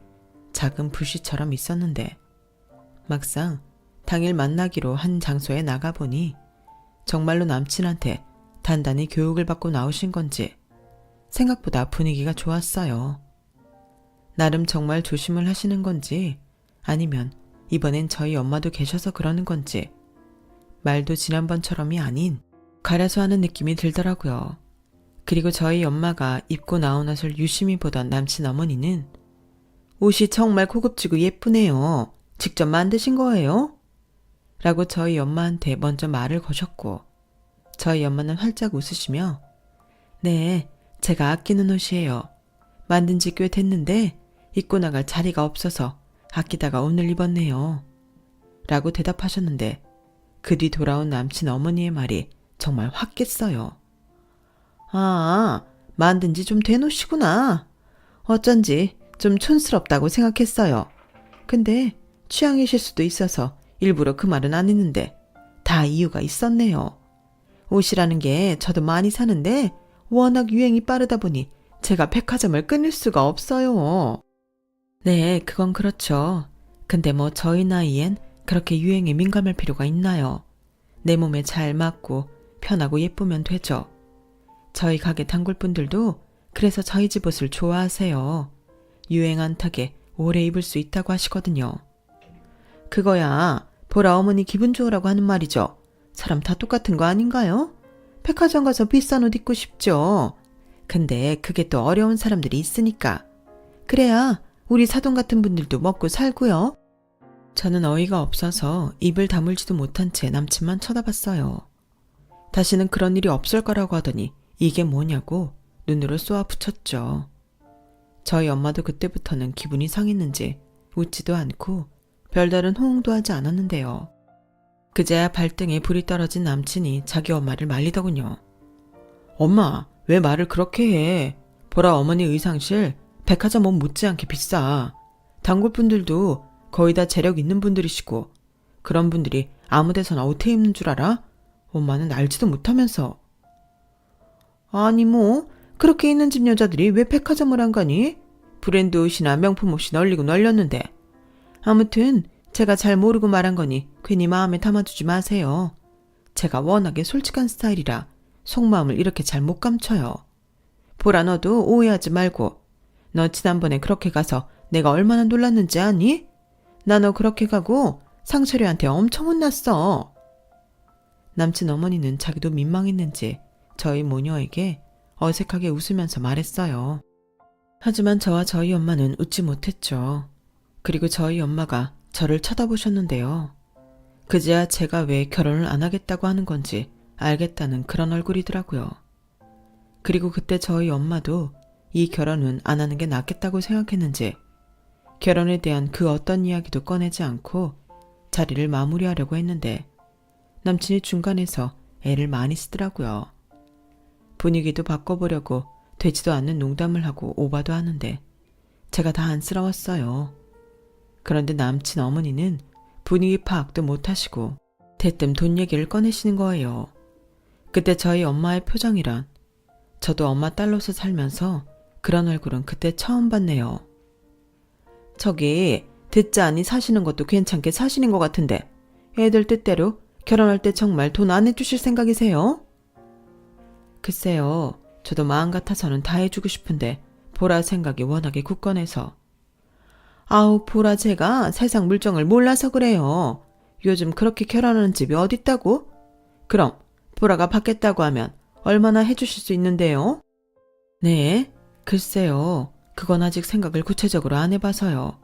작은 불씨처럼 있었는데 막상 당일 만나기로 한 장소에 나가보니 정말로 남친한테 단단히 교육을 받고 나오신 건지 생각보다 분위기가 좋았어요. 나름 정말 조심을 하시는 건지 아니면 이번엔 저희 엄마도 계셔서 그러는 건지 말도 지난번처럼이 아닌 가려서 하는 느낌이 들더라고요. 그리고 저희 엄마가 입고 나온 옷을 유심히 보던 남친 어머니는 옷이 정말 고급지고 예쁘네요. 직접 만드신 거예요? 라고 저희 엄마한테 먼저 말을 거셨고 저희 엄마는 활짝 웃으시며 네, 제가 아끼는 옷이에요. 만든 지 꽤 됐는데 입고 나갈 자리가 없어서 아끼다가 오늘 입었네요. 라고 대답하셨는데 그 뒤 돌아온 남친 어머니의 말이 정말 확 깼어요. 아, 만든 지 좀 된 옷이구나. 어쩐지 좀 촌스럽다고 생각했어요. 근데 취향이실 수도 있어서 일부러 그 말은 안 했는데 다 이유가 있었네요. 옷이라는 게 저도 많이 사는데 워낙 유행이 빠르다 보니 제가 백화점을 끊을 수가 없어요. 네, 그건 그렇죠. 근데 뭐 저희 나이엔 그렇게 유행에 민감할 필요가 있나요? 내 몸에 잘 맞고 편하고 예쁘면 되죠. 저희 가게 단골분들도 그래서 저희 집 옷을 좋아하세요. 유행 안 타게 오래 입을 수 있다고 하시거든요. 그거야 보라 어머니 기분 좋으라고 하는 말이죠. 사람 다 똑같은 거 아닌가요? 백화점 가서 비싼 옷 입고 싶죠. 근데 그게 또 어려운 사람들이 있으니까. 그래야 우리 사돈 같은 분들도 먹고 살고요. 저는 어이가 없어서 입을 다물지도 못한 채 남친만 쳐다봤어요. 다시는 그런 일이 없을 거라고 하더니 이게 뭐냐고 눈으로 쏘아 붙였죠. 저희 엄마도 그때부터는 기분이 상했는지 웃지도 않고 별다른 호응도 하지 않았는데요. 그제야 발등에 불이 떨어진 남친이 자기 엄마를 말리더군요. 엄마, 왜 말을 그렇게 해? 보라 어머니 의상실 백화점 옷 못지않게 비싸. 단골분들도 거의 다 재력 있는 분들이시고 그런 분들이 아무 데서나 옷 입는 줄 알아? 엄마는 알지도 못하면서. 아니 뭐 그렇게 있는 집 여자들이 왜 백화점을 안 가니? 브랜드 옷이나 명품 옷이 널리고 널렸는데. 아무튼 제가 잘 모르고 말한 거니 괜히 마음에 담아두지 마세요. 제가 워낙에 솔직한 스타일이라 속마음을 이렇게 잘 못 감춰요. 보라 너도 오해하지 말고. 너 지난번에 그렇게 가서 내가 얼마나 놀랐는지 아니? 나 너 그렇게 가고 상철이한테 엄청 혼났어. 남친 어머니는 자기도 민망했는지 저희 모녀에게 어색하게 웃으면서 말했어요. 하지만 저와 저희 엄마는 웃지 못했죠. 그리고 저희 엄마가 저를 쳐다보셨는데요. 그제야 제가 왜 결혼을 안 하겠다고 하는 건지 알겠다는 그런 얼굴이더라고요. 그리고 그때 저희 엄마도 이 결혼은 안 하는 게 낫겠다고 생각했는지 결혼에 대한 그 어떤 이야기도 꺼내지 않고 자리를 마무리하려고 했는데 남친이 중간에서 애를 많이 쓰더라고요. 분위기도 바꿔보려고 되지도 않는 농담을 하고 오바도 하는데 제가 다 안쓰러웠어요. 그런데 남친 어머니는 분위기 파악도 못하시고 대뜸 돈 얘기를 꺼내시는 거예요. 그때 저희 엄마의 표정이란 저도 엄마 딸로서 살면서 그런 얼굴은 그때 처음 봤네요. 저기 듣자하니 사시는 것도 괜찮게 사시는 것 같은데 애들 뜻대로 결혼할 때 정말 돈 안 해주실 생각이세요? 글쎄요. 저도 마음 같아서는 다 해주고 싶은데 보라 생각이 워낙에 굳건해서. 아우 보라 제가 세상 물정을 몰라서 그래요. 요즘 그렇게 결혼하는 집이 어딨다고? 그럼 보라가 받겠다고 하면 얼마나 해주실 수 있는데요? 네, 글쎄요. 그건 아직 생각을 구체적으로 안 해봐서요.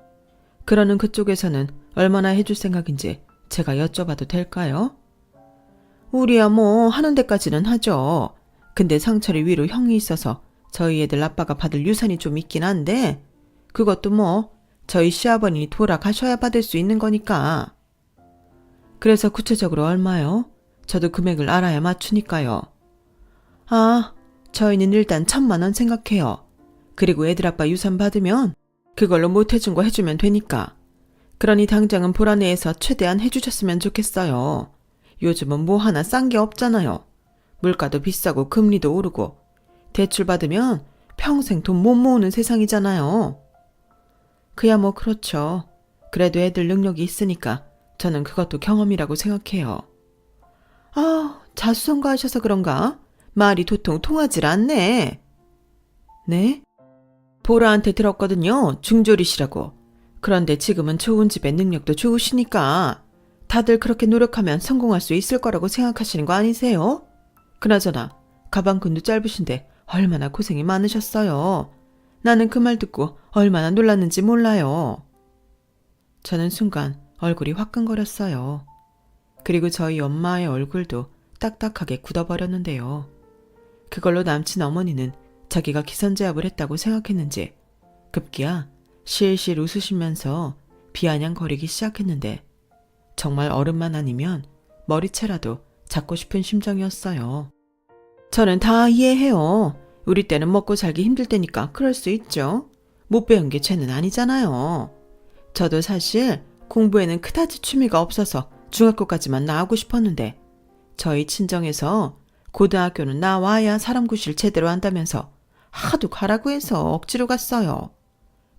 그러는 그쪽에서는 얼마나 해줄 생각인지 제가 여쭤봐도 될까요? 우리야 뭐 하는 데까지는 하죠. 근데 상철이 위로 형이 있어서 저희 애들 아빠가 받을 유산이 좀 있긴 한데 그것도 뭐 저희 시아버님이 돌아가셔야 받을 수 있는 거니까. 그래서 구체적으로 얼마요? 저도 금액을 알아야 맞추니까요. 아, 저희는 일단 1,000만 원 생각해요. 그리고 애들 아빠 유산 받으면 그걸로 못 해준 거 해주면 되니까. 그러니 당장은 보라내에서 최대한 해주셨으면 좋겠어요. 요즘은 뭐 하나 싼 게 없잖아요. 물가도 비싸고 금리도 오르고 대출 받으면 평생 돈 못 모으는 세상이잖아요. 그야 뭐 그렇죠. 그래도 애들 능력이 있으니까 저는 그것도 경험이라고 생각해요. 아, 자수성가하셔서 그런가? 말이 도통 통하질 않네. 네? 보라한테 들었거든요. 중졸이시라고. 그런데 지금은 좋은 집에 능력도 좋으시니까 다들 그렇게 노력하면 성공할 수 있을 거라고 생각하시는 거 아니세요? 그나저나 가방끈도 짧으신데 얼마나 고생이 많으셨어요. 나는 그 말 듣고 얼마나 놀랐는지 몰라요. 저는 순간 얼굴이 화끈거렸어요. 그리고 저희 엄마의 얼굴도 딱딱하게 굳어버렸는데요. 그걸로 남친 어머니는 자기가 기선제압을 했다고 생각했는지 급기야 실실 웃으시면서 비아냥거리기 시작했는데 정말 어른만 아니면 머리채라도 잡고 싶은 심정이었어요. 저는 다 이해해요. 우리 때는 먹고 살기 힘들 때니까 그럴 수 있죠. 못 배운 게 죄는 아니잖아요. 저도 사실 공부에는 그다지 취미가 없어서 중학교까지만 나오고 싶었는데 저희 친정에서 고등학교는 나와야 사람 구실 제대로 한다면서 하도 가라고 해서 억지로 갔어요.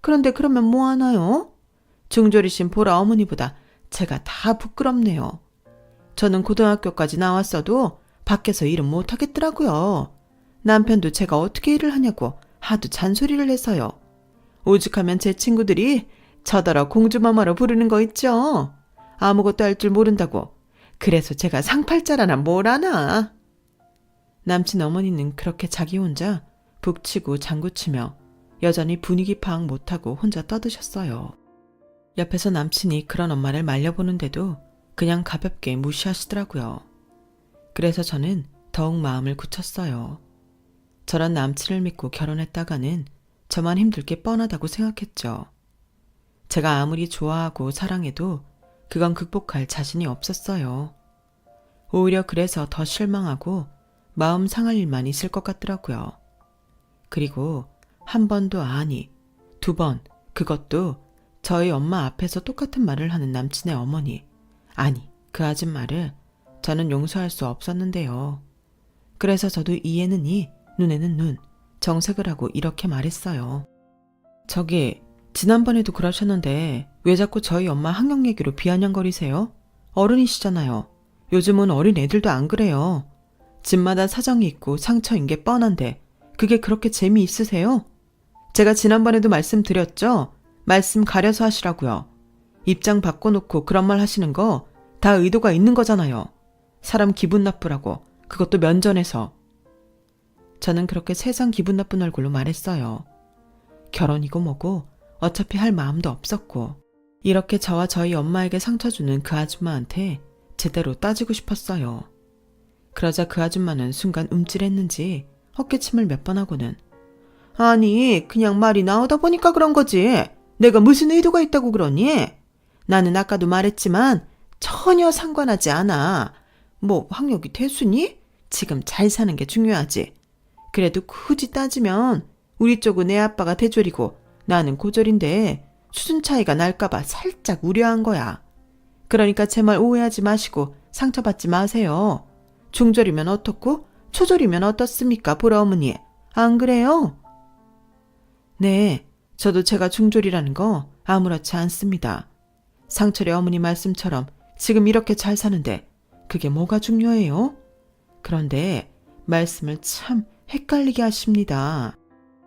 그런데 그러면 뭐 하나요? 중졸이신 보라 어머니보다 제가 다 부끄럽네요. 저는 고등학교까지 나왔어도 밖에서 일은 못 하겠더라고요. 남편도 제가 어떻게 일을 하냐고 하도 잔소리를 해서요. 오죽하면 제 친구들이 저더러 공주마마로 부르는 거 있죠. 아무것도 할 줄 모른다고. 그래서 제가 상팔자라나 뭘 아나. 남친 어머니는 그렇게 자기 혼자 북치고 장구치며 여전히 분위기 파악 못하고 혼자 떠드셨어요. 옆에서 남친이 그런 엄마를 말려보는데도 그냥 가볍게 무시하시더라고요. 그래서 저는 더욱 마음을 굳혔어요. 저런 남친을 믿고 결혼했다가는 저만 힘들 게 뻔하다고 생각했죠. 제가 아무리 좋아하고 사랑해도 그건 극복할 자신이 없었어요. 오히려 그래서 더 실망하고 마음 상할 일만 있을 것 같더라고요. 그리고 한 번도 아니, 2번, 그것도 저희 엄마 앞에서 똑같은 말을 하는 남친의 어머니, 아니, 그 아줌마를 저는 용서할 수 없었는데요. 그래서 저도 이에는 이, 눈에는 눈, 정색을 하고 이렇게 말했어요. 저기, 지난번에도 그러셨는데 왜 자꾸 저희 엄마 학력 얘기로 비아냥거리세요? 어른이시잖아요. 요즘은 어린 애들도 안 그래요. 집마다 사정이 있고 상처인 게 뻔한데 그게 그렇게 재미있으세요? 제가 지난번에도 말씀드렸죠? 말씀 가려서 하시라고요. 입장 바꿔놓고 그런 말 하시는 거 다 의도가 있는 거잖아요. 사람 기분 나쁘라고. 그것도 면전에서. 저는 그렇게 세상 기분 나쁜 얼굴로 말했어요. 결혼이고 뭐고 어차피 할 마음도 없었고 이렇게 저와 저희 엄마에게 상처 주는 그 아줌마한테 제대로 따지고 싶었어요. 그러자 그 아줌마는 순간 움찔했는지 헛기침을 몇 번 하고는 아니 그냥 말이 나오다 보니까 그런 거지. 내가 무슨 의도가 있다고 그러니? 나는 아까도 말했지만 전혀 상관하지 않아. 뭐 학력이 대수니? 지금 잘 사는 게 중요하지. 그래도 굳이 따지면 우리 쪽은 애 아빠가 대졸이고 나는 고졸인데 수준 차이가 날까봐 살짝 우려한 거야. 그러니까 제 말 오해하지 마시고 상처받지 마세요. 중졸이면 어떻고 초졸이면 어떻습니까, 보라 어머니? 안 그래요? 네, 저도 제가 중졸이라는 거 아무렇지 않습니다. 상철의 어머니 말씀처럼 지금 이렇게 잘 사는데 그게 뭐가 중요해요? 그런데 말씀을 참 헷갈리게 하십니다.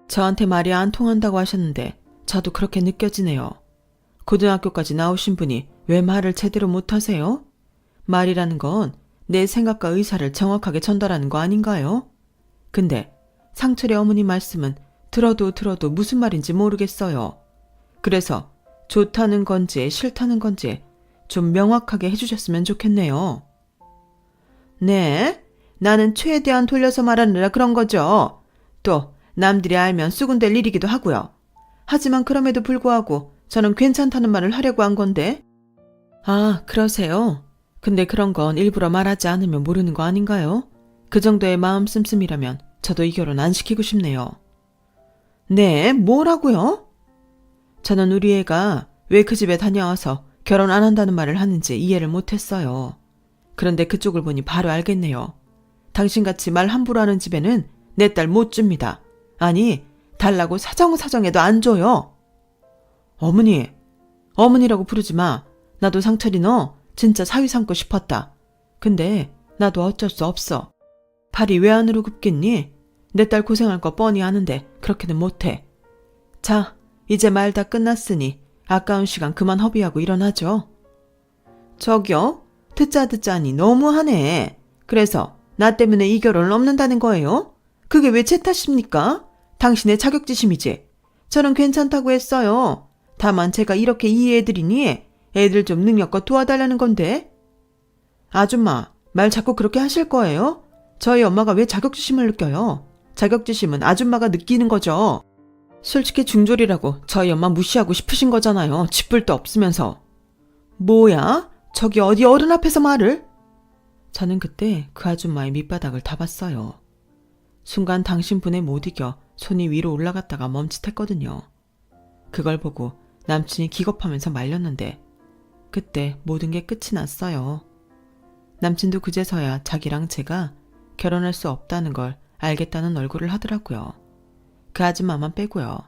저한테 말이 안 통한다고 하셨는데 저도 그렇게 느껴지네요. 고등학교까지 나오신 분이 왜 말을 제대로 못하세요? 말이라는 건 내 생각과 의사를 정확하게 전달하는 거 아닌가요? 근데 상철의 어머니 말씀은 들어도 무슨 말인지 모르겠어요. 그래서 좋다는 건지 싫다는 건지 좀 명확하게 해주셨으면 좋겠네요. 네, 나는 최대한 돌려서 말하느라 그런 거죠. 또 남들이 알면 쑥은될 일이기도 하고요. 하지만 그럼에도 불구하고 저는 괜찮다는 말을 하려고 한 건데. 아, 그러세요? 근데 그런 건 일부러 말하지 않으면 모르는 거 아닌가요? 그 정도의 마음 씀씀이라면 저도 이 결혼 안 시키고 싶네요. 네, 뭐라고요? 저는 우리 애가 왜 그 집에 다녀와서 결혼 안 한다는 말을 하는지 이해를 못했어요. 그런데 그쪽을 보니 바로 알겠네요. 당신같이 말 함부로 하는 집에는 내 딸 못 줍니다. 아니, 달라고 사정사정해도 안 줘요. 어머니, 어머니라고 부르지 마. 나도 상철이 너 진짜 사위 삼고 싶었다. 근데 나도 어쩔 수 없어. 팔이 왜 안으로 굽겠니? 내 딸 고생할 거 뻔히 아는데 그렇게는 못해. 자, 이제 말 다 끝났으니 아까운 시간 그만 허비하고 일어나죠. 저기요? 듣자니 너무하네. 그래서 나 때문에 이 결혼을 없는다는 거예요? 그게 왜 제 탓입니까? 당신의 자격지심이지. 저는 괜찮다고 했어요. 다만 제가 이렇게 이해해드리니 애들 좀 능력껏 도와달라는 건데. 아줌마, 말 자꾸 그렇게 하실 거예요? 저희 엄마가 왜 자격지심을 느껴요? 자격지심은 아줌마가 느끼는 거죠. 솔직히 중졸이라고 저희 엄마 무시하고 싶으신 거잖아요. 쥐뿔도 없으면서. 뭐야? 저기 어디 어른 앞에서 말을? 저는 그때 그 아줌마의 밑바닥을 다 봤어요. 순간 당신분에 못 이겨 손이 위로 올라갔다가 멈칫했거든요. 그걸 보고 남친이 기겁하면서 말렸는데 그때 모든 게 끝이 났어요. 남친도 그제서야 자기랑 제가 결혼할 수 없다는 걸 알겠다는 얼굴을 하더라고요. 그 아줌마만 빼고요.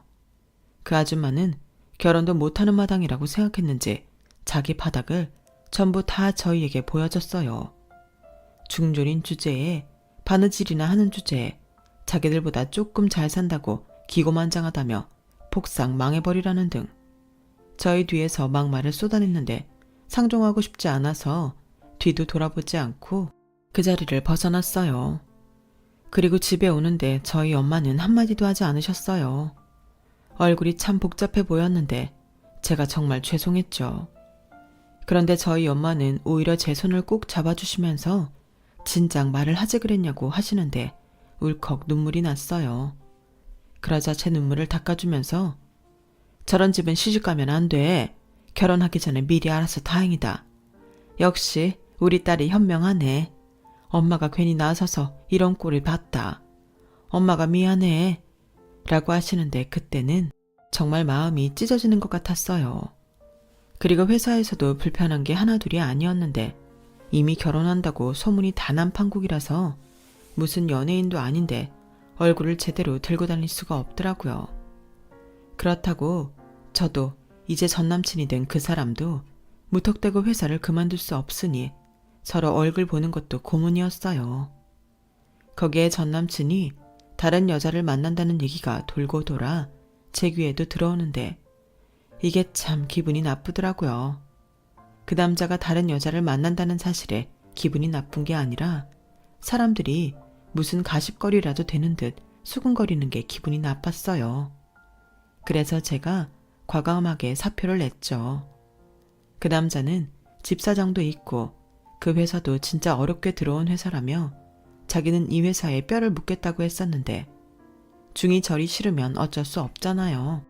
그 아줌마는 결혼도 못하는 마당이라고 생각했는지 자기 바닥을 전부 다 저희에게 보여줬어요. 중졸인 주제에 바느질이나 하는 주제에 자기들보다 조금 잘 산다고 기고만장하다며 폭삭 망해버리라는 등 저희 뒤에서 막말을 쏟아냈는데 상종하고 싶지 않아서 뒤도 돌아보지 않고 그 자리를 벗어났어요. 그리고 집에 오는데 저희 엄마는 한마디도 하지 않으셨어요. 얼굴이 참 복잡해 보였는데 제가 정말 죄송했죠. 그런데 저희 엄마는 오히려 제 손을 꼭 잡아주시면서 진작 말을 하지 그랬냐고 하시는데 울컥 눈물이 났어요. 그러자 제 눈물을 닦아주면서 저런 집은 시집가면 안 돼. 결혼하기 전에 미리 알아서 다행이다. 역시 우리 딸이 현명하네. 엄마가 괜히 나서서 이런 꼴을 봤다. 엄마가 미안해. 라고 하시는데 그때는 정말 마음이 찢어지는 것 같았어요. 그리고 회사에서도 불편한 게 하나둘이 아니었는데 이미 결혼한다고 소문이 다 난 판국이라서 무슨 연예인도 아닌데 얼굴을 제대로 들고 다닐 수가 없더라고요. 그렇다고 저도 이제 전남친이 된 그 사람도 무턱대고 회사를 그만둘 수 없으니 서로 얼굴 보는 것도 고문이었어요. 거기에 전남친이 다른 여자를 만난다는 얘기가 돌고 돌아 제 귀에도 들어오는데 이게 참 기분이 나쁘더라고요. 그 남자가 다른 여자를 만난다는 사실에 기분이 나쁜 게 아니라 사람들이 무슨 가십거리라도 되는 듯 수근거리는 게 기분이 나빴어요. 그래서 제가 과감하게 사표를 냈죠. 그 남자는 집사장도 있고 그 회사도 진짜 어렵게 들어온 회사라며 자기는 이 회사에 뼈를 묻겠다고 했었는데 중이 저리 싫으면 어쩔 수 없잖아요.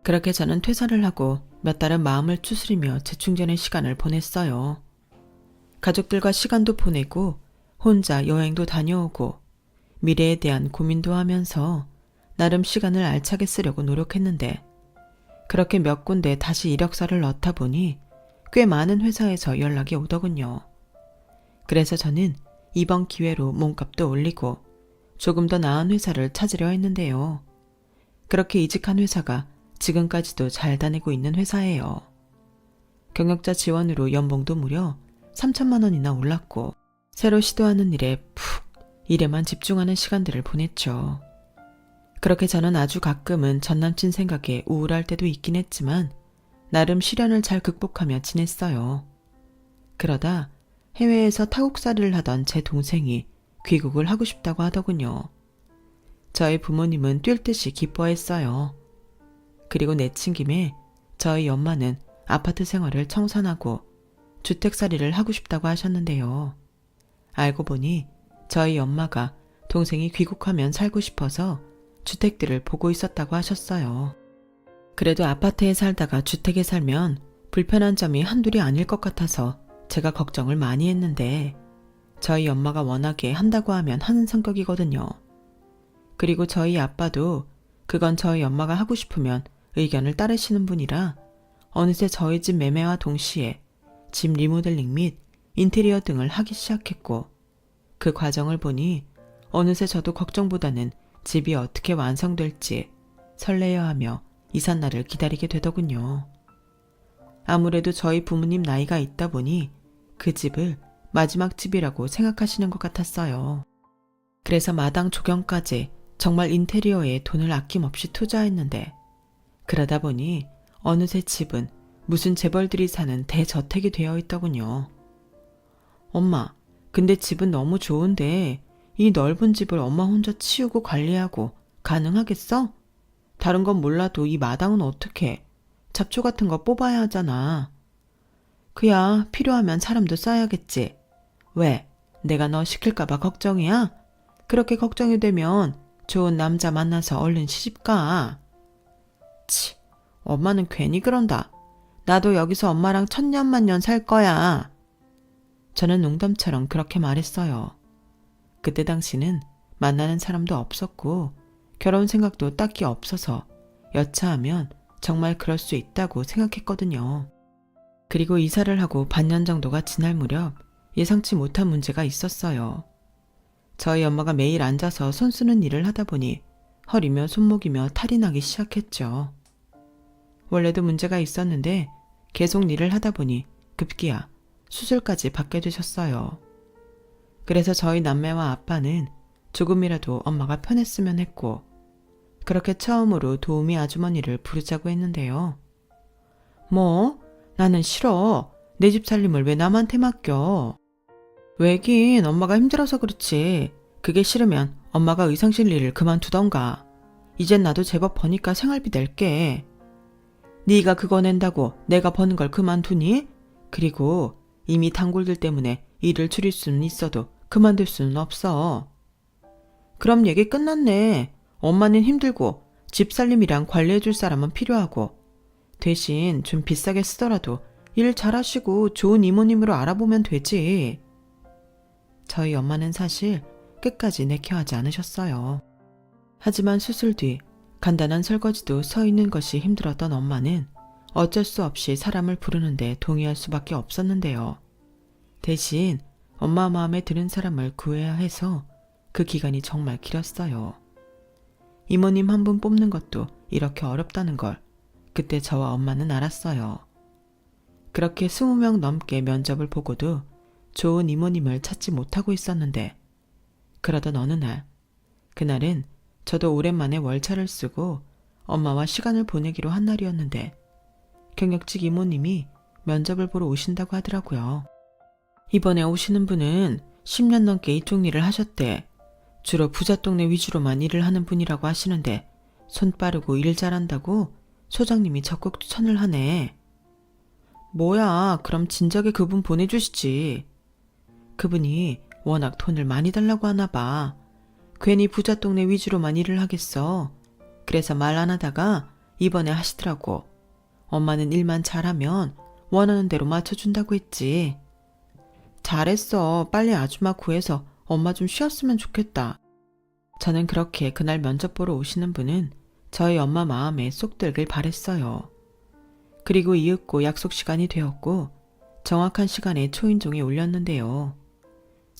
그렇게 저는 퇴사를 하고 몇 달은 마음을 추스리며 재충전의 시간을 보냈어요. 가족들과 시간도 보내고 혼자 여행도 다녀오고 미래에 대한 고민도 하면서 나름 시간을 알차게 쓰려고 노력했는데 그렇게 몇 군데 다시 이력서를 넣다 보니 꽤 많은 회사에서 연락이 오더군요. 그래서 저는 이번 기회로 몸값도 올리고 조금 더 나은 회사를 찾으려 했는데요. 그렇게 이직한 회사가 지금까지도 잘 다니고 있는 회사예요. 경력자 지원으로 연봉도 무려 3천만 원이나 올랐고 새로 시도하는 일에 푹 일에만 집중하는 시간들을 보냈죠. 그렇게 저는 아주 가끔은 전남친 생각에 우울할 때도 있긴 했지만 나름 시련을 잘 극복하며 지냈어요. 그러다 해외에서 타국살이를 하던 제 동생이 귀국을 하고 싶다고 하더군요. 저희 부모님은 뛸 듯이 기뻐했어요. 그리고 내친 김에 저희 엄마는 아파트 생활을 청산하고 주택살이를 하고 싶다고 하셨는데요. 알고 보니 저희 엄마가 동생이 귀국하면 살고 싶어서 주택들을 보고 있었다고 하셨어요. 그래도 아파트에 살다가 주택에 살면 불편한 점이 한둘이 아닐 것 같아서 제가 걱정을 많이 했는데 저희 엄마가 워낙에 한다고 하면 하는 성격이거든요. 그리고 저희 아빠도 그건 저희 엄마가 하고 싶으면 의견을 따르시는 분이라 어느새 저희 집 매매와 동시에 집 리모델링 및 인테리어 등을 하기 시작했고 그 과정을 보니 어느새 저도 걱정보다는 집이 어떻게 완성될지 설레어하며 이삿날을 기다리게 되더군요. 아무래도 저희 부모님 나이가 있다 보니 그 집을 마지막 집이라고 생각하시는 것 같았어요. 그래서 마당 조경까지 정말 인테리어에 돈을 아낌없이 투자했는데 그러다 보니 어느새 집은 무슨 재벌들이 사는 대저택이 되어 있더군요. 엄마, 근데 집은 너무 좋은데 이 넓은 집을 엄마 혼자 치우고 관리하고 가능하겠어? 다른 건 몰라도 이 마당은 어떡해? 잡초 같은 거 뽑아야 하잖아. 그야 필요하면 사람도 써야겠지. 왜? 내가 너 시킬까봐 걱정이야? 그렇게 걱정이 되면 좋은 남자 만나서 얼른 시집가. 치, 엄마는 괜히 그런다. 나도 여기서 엄마랑 천년만년 살 거야. 저는 농담처럼 그렇게 말했어요. 그때 당시는 만나는 사람도 없었고 결혼 생각도 딱히 없어서 여차하면 정말 그럴 수 있다고 생각했거든요. 그리고 이사를 하고 반년 정도가 지날 무렵 예상치 못한 문제가 있었어요. 저희 엄마가 매일 앉아서 손 쓰는 일을 하다 보니 허리며 손목이며 탈이 나기 시작했죠. 원래도 문제가 있었는데 계속 일을 하다 보니 급기야 수술까지 받게 되셨어요. 그래서 저희 남매와 아빠는 조금이라도 엄마가 편했으면 했고 그렇게 처음으로 도우미 아주머니를 부르자고 했는데요. 뭐? 나는 싫어. 내 집 살림을 왜 남한테 맡겨? 왜긴 엄마가 힘들어서 그렇지. 그게 싫으면 엄마가 의상실 일을 그만두던가. 이젠 나도 제법 버니까 생활비 낼게. 네가 그거 낸다고 내가 버는 걸 그만두니? 그리고 이미 단골들 때문에 일을 줄일 수는 있어도 그만둘 수는 없어. 그럼 얘기 끝났네. 엄마는 힘들고 집 살림이랑 관리해줄 사람은 필요하고 대신 좀 비싸게 쓰더라도 일 잘하시고 좋은 이모님으로 알아보면 되지. 저희 엄마는 사실 끝까지 내켜하지 않으셨어요. 하지만 수술 뒤 간단한 설거지도 서 있는 것이 힘들었던 엄마는 어쩔 수 없이 사람을 부르는데 동의할 수밖에 없었는데요. 대신 엄마 마음에 드는 사람을 구해야 해서 그 기간이 정말 길었어요. 이모님 한 분 뽑는 것도 이렇게 어렵다는 걸 그때 저와 엄마는 알았어요. 그렇게 20명 넘게 면접을 보고도 좋은 이모님을 찾지 못하고 있었는데 그러던 어느 날, 그날은 저도 오랜만에 월차를 쓰고 엄마와 시간을 보내기로 한 날이었는데 경력직 이모님이 면접을 보러 오신다고 하더라고요. 이번에 오시는 분은 10년 넘게 이쪽 일을 하셨대. 주로 부자 동네 위주로만 일을 하는 분이라고 하시는데 손 빠르고 일 잘한다고 소장님이 적극 추천을 하네. 뭐야, 그럼 진작에 그분 보내주시지. 그분이 워낙 돈을 많이 달라고 하나 봐. 괜히 부자 동네 위주로만 일을 하겠어. 그래서 말 안 하다가 이번에 하시더라고. 엄마는 일만 잘하면 원하는 대로 맞춰준다고 했지. 잘했어. 빨리 아줌마 구해서 엄마 좀 쉬었으면 좋겠다. 저는 그렇게 그날 면접 보러 오시는 분은 저희 엄마 마음에 쏙 들길 바랬어요. 그리고 이윽고 약속 시간이 되었고 정확한 시간에 초인종이 울렸는데요.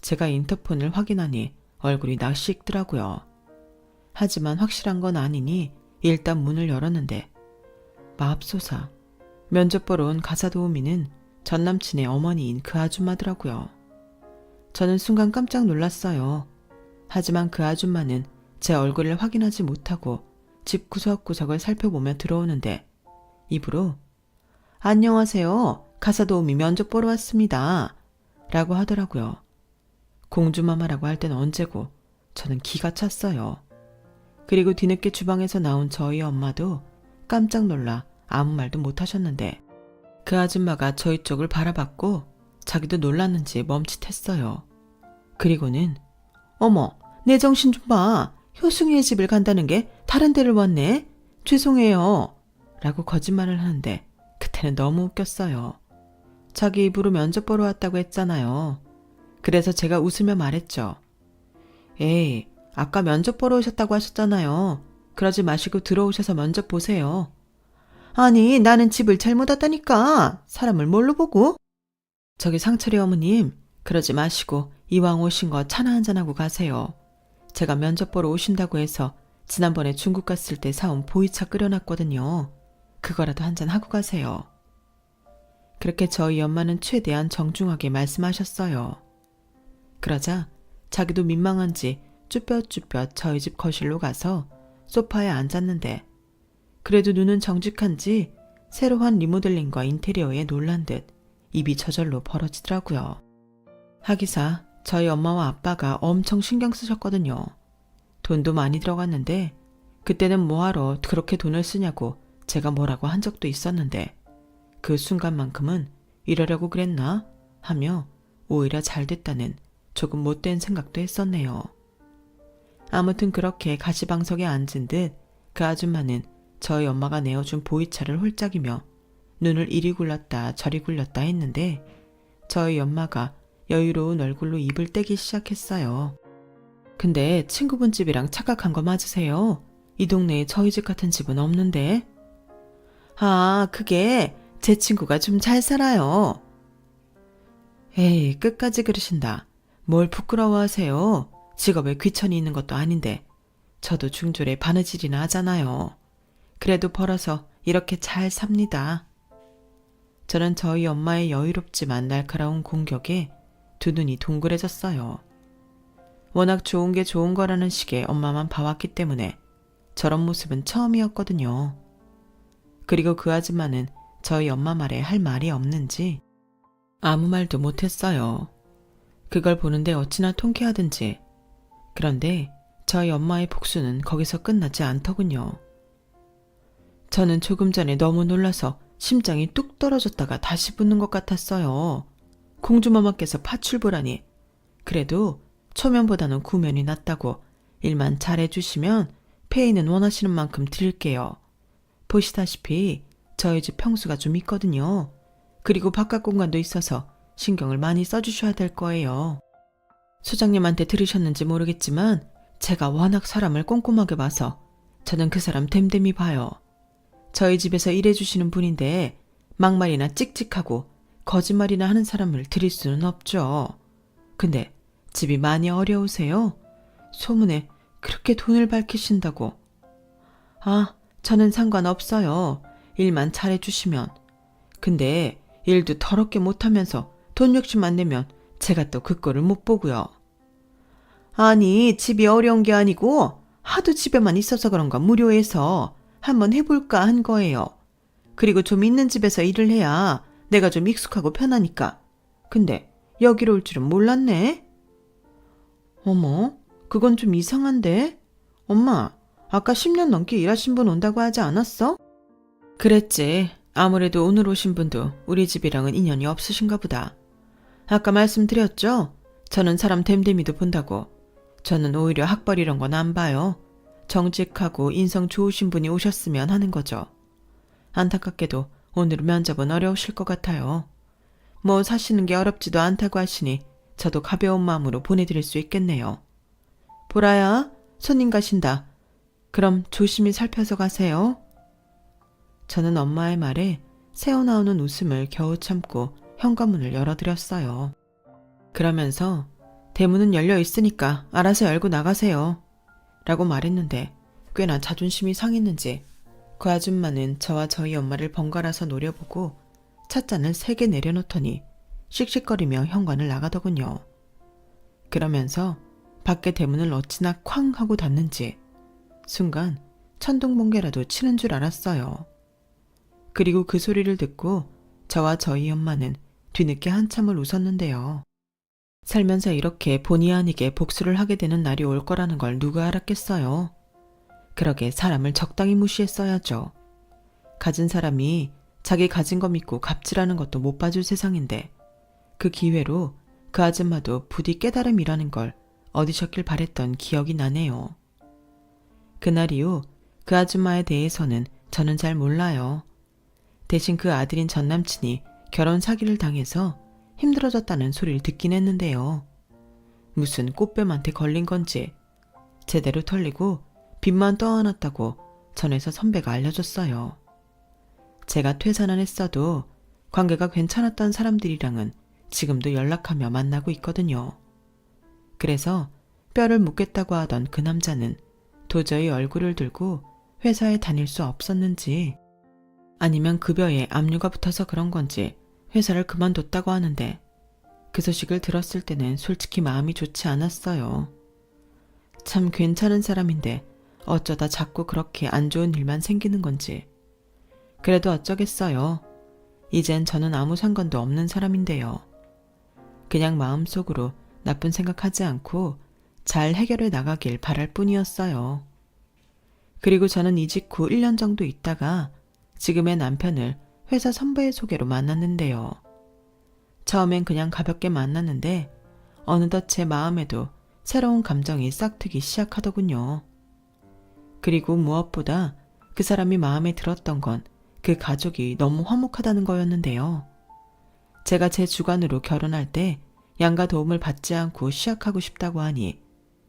제가 인터폰을 확인하니 얼굴이 낯이 익더라고요. 하지만 확실한 건 아니니 일단 문을 열었는데 맙소사, 면접 보러 온 가사도우미는 전남친의 어머니인 그 아줌마더라고요. 저는 순간 깜짝 놀랐어요. 하지만 그 아줌마는 제 얼굴을 확인하지 못하고 집 구석구석을 살펴보며 들어오는데 입으로 안녕하세요. 가사도우미 면접 보러 왔습니다. 라고 하더라고요. 공주마마라고 할 땐 언제고 저는 기가 찼어요. 그리고 뒤늦게 주방에서 나온 저희 엄마도 깜짝 놀라 아무 말도 못하셨는데 그 아줌마가 저희 쪽을 바라봤고 자기도 놀랐는지 멈칫했어요. 그리고는 어머, 내 정신 좀 봐. 효승이의 집을 간다는 게 다른 데를 왔네. 죄송해요. 라고 거짓말을 하는데 그때는 너무 웃겼어요. 자기 입으로 면접 보러 왔다고 했잖아요. 그래서 제가 웃으며 말했죠. 에이, 아까 면접 보러 오셨다고 하셨잖아요. 그러지 마시고 들어오셔서 면접 보세요. 아니, 나는 집을 잘못 왔다니까. 사람을 뭘로 보고? 저기 상철이 어머님, 그러지 마시고 이왕 오신 거 차나 한잔하고 가세요. 제가 면접 보러 오신다고 해서 지난번에 중국 갔을 때 사온 보이차 끓여놨거든요. 그거라도 한잔 하고 가세요. 그렇게 저희 엄마는 최대한 정중하게 말씀하셨어요. 그러자 자기도 민망한지 쭈뼛쭈뼛 저희 집 거실로 가서 소파에 앉았는데 그래도 눈은 정직한지 새로 한 리모델링과 인테리어에 놀란 듯 입이 저절로 벌어지더라고요. 하기사 저희 엄마와 아빠가 엄청 신경 쓰셨거든요. 돈도 많이 들어갔는데 그때는 뭐하러 그렇게 돈을 쓰냐고 제가 뭐라고 한 적도 있었는데 그 순간만큼은 이러려고 그랬나 하며 오히려 잘 됐다는 조금 못된 생각도 했었네요. 아무튼 그렇게 가시방석에 앉은 듯 그 아줌마는 저희 엄마가 내어준 보이차를 홀짝이며 눈을 이리 굴렸다 저리 굴렸다 했는데 저희 엄마가 여유로운 얼굴로 입을 떼기 시작했어요. 근데 친구분 집이랑 착각한 거 맞으세요? 이 동네에 저희 집 같은 집은 없는데. 아, 그게 제 친구가 좀 잘 살아요. 에이, 끝까지 그러신다. 뭘 부끄러워하세요. 직업에 귀천이 있는 것도 아닌데. 저도 중졸에 바느질이나 하잖아요. 그래도 벌어서 이렇게 잘 삽니다. 저는 저희 엄마의 여유롭지만 날카로운 공격에 두 눈이 동그래졌어요. 워낙 좋은 게 좋은 거라는 식의 엄마만 봐왔기 때문에 저런 모습은 처음이었거든요. 그리고 그 아줌마는 저희 엄마 말에 할 말이 없는지 아무 말도 못했어요. 그걸 보는데 어찌나 통쾌하든지. 그런데 저희 엄마의 복수는 거기서 끝나지 않더군요. 저는 조금 전에 너무 놀라서 심장이 뚝 떨어졌다가 다시 붙는 것 같았어요. 공주마마께서 파출부라니. 그래도 초면보다는 구면이 낫다고 일만 잘해주시면 페이는 원하시는 만큼 드릴게요. 보시다시피 저희 집 평수가 좀 있거든요. 그리고 바깥 공간도 있어서 신경을 많이 써주셔야 될 거예요. 소장님한테 들으셨는지 모르겠지만 제가 워낙 사람을 꼼꼼하게 봐서 저는 그 사람 됨됨이 봐요. 저희 집에서 일해주시는 분인데 막말이나 찍찍하고 거짓말이나 하는 사람을 드릴 수는 없죠. 근데 집이 많이 어려우세요? 소문에 그렇게 돈을 밝히신다고. 아, 저는 상관없어요. 일만 잘해주시면. 근데 일도 더럽게 못하면서 돈 욕심만 내면 제가 또 그 꼴을 못 보고요. 아니, 집이 어려운 게 아니고 하도 집에만 있어서 그런가 무료해서 한번 해볼까 한 거예요. 그리고 좀 있는 집에서 일을 해야 내가 좀 익숙하고 편하니까. 근데 여기로 올 줄은 몰랐네. 어머, 그건 좀 이상한데? 엄마, 아까 10년 넘게 일하신 분 온다고 하지 않았어? 그랬지. 아무래도 오늘 오신 분도 우리 집이랑은 인연이 없으신가 보다. 아까 말씀드렸죠? 저는 사람 됨됨이도 본다고. 저는 오히려 학벌 이런 건 안 봐요. 정직하고 인성 좋으신 분이 오셨으면 하는 거죠. 안타깝게도 오늘 면접은 어려우실 것 같아요. 뭐 사시는 게 어렵지도 않다고 하시니 저도 가벼운 마음으로 보내드릴 수 있겠네요. 보라야, 손님 가신다. 그럼 조심히 살펴서 가세요. 저는 엄마의 말에 새어나오는 웃음을 겨우 참고 현관문을 열어드렸어요. 그러면서 대문은 열려 있으니까 알아서 열고 나가세요. 라고 말했는데 꽤나 자존심이 상했는지 그 아줌마는 저와 저희 엄마를 번갈아서 노려보고 찻잔을 3개 내려놓더니 씩씩거리며 현관을 나가더군요. 그러면서 밖에 대문을 어찌나 쾅 하고 닫는지 순간 천둥번개라도 치는 줄 알았어요. 그리고 그 소리를 듣고 저와 저희 엄마는 뒤늦게 한참을 웃었는데요. 살면서 이렇게 본의 아니게 복수를 하게 되는 날이 올 거라는 걸 누가 알았겠어요. 그러게 사람을 적당히 무시했어야죠. 가진 사람이 자기 가진 거 믿고 갑질하는 것도 못 봐줄 세상인데 그 기회로 그 아줌마도 부디 깨달음이라는 걸 얻으셨길 바랬던 기억이 나네요. 그날 이후 그 아줌마에 대해서는 저는 잘 몰라요. 대신 그 아들인 전남친이 결혼 사기를 당해서 힘들어졌다는 소리를 듣긴 했는데요. 무슨 꽃뱀한테 걸린 건지 제대로 털리고 빚만 떠안았다고 전에서 선배가 알려줬어요. 제가 퇴사는 했어도 관계가 괜찮았던 사람들이랑은 지금도 연락하며 만나고 있거든요. 그래서 뼈를 묻겠다고 하던 그 남자는 도저히 얼굴을 들고 회사에 다닐 수 없었는지 아니면 급여에 압류가 붙어서 그런 건지 회사를 그만뒀다고 하는데 그 소식을 들었을 때는 솔직히 마음이 좋지 않았어요. 참 괜찮은 사람인데 어쩌다 자꾸 그렇게 안 좋은 일만 생기는 건지. 그래도 어쩌겠어요. 이젠 저는 아무 상관도 없는 사람인데요. 그냥 마음속으로 나쁜 생각하지 않고 잘 해결해 나가길 바랄 뿐이었어요. 그리고 저는 이직 후 1년 정도 있다가 지금의 남편을 회사 선배의 소개로 만났는데요. 처음엔 그냥 가볍게 만났는데 어느덧 제 마음에도 새로운 감정이 싹트기 시작하더군요. 그리고 무엇보다 그 사람이 마음에 들었던 건 그 가족이 너무 화목하다는 거였는데요. 제가 제 주관으로 결혼할 때 양가 도움을 받지 않고 시작하고 싶다고 하니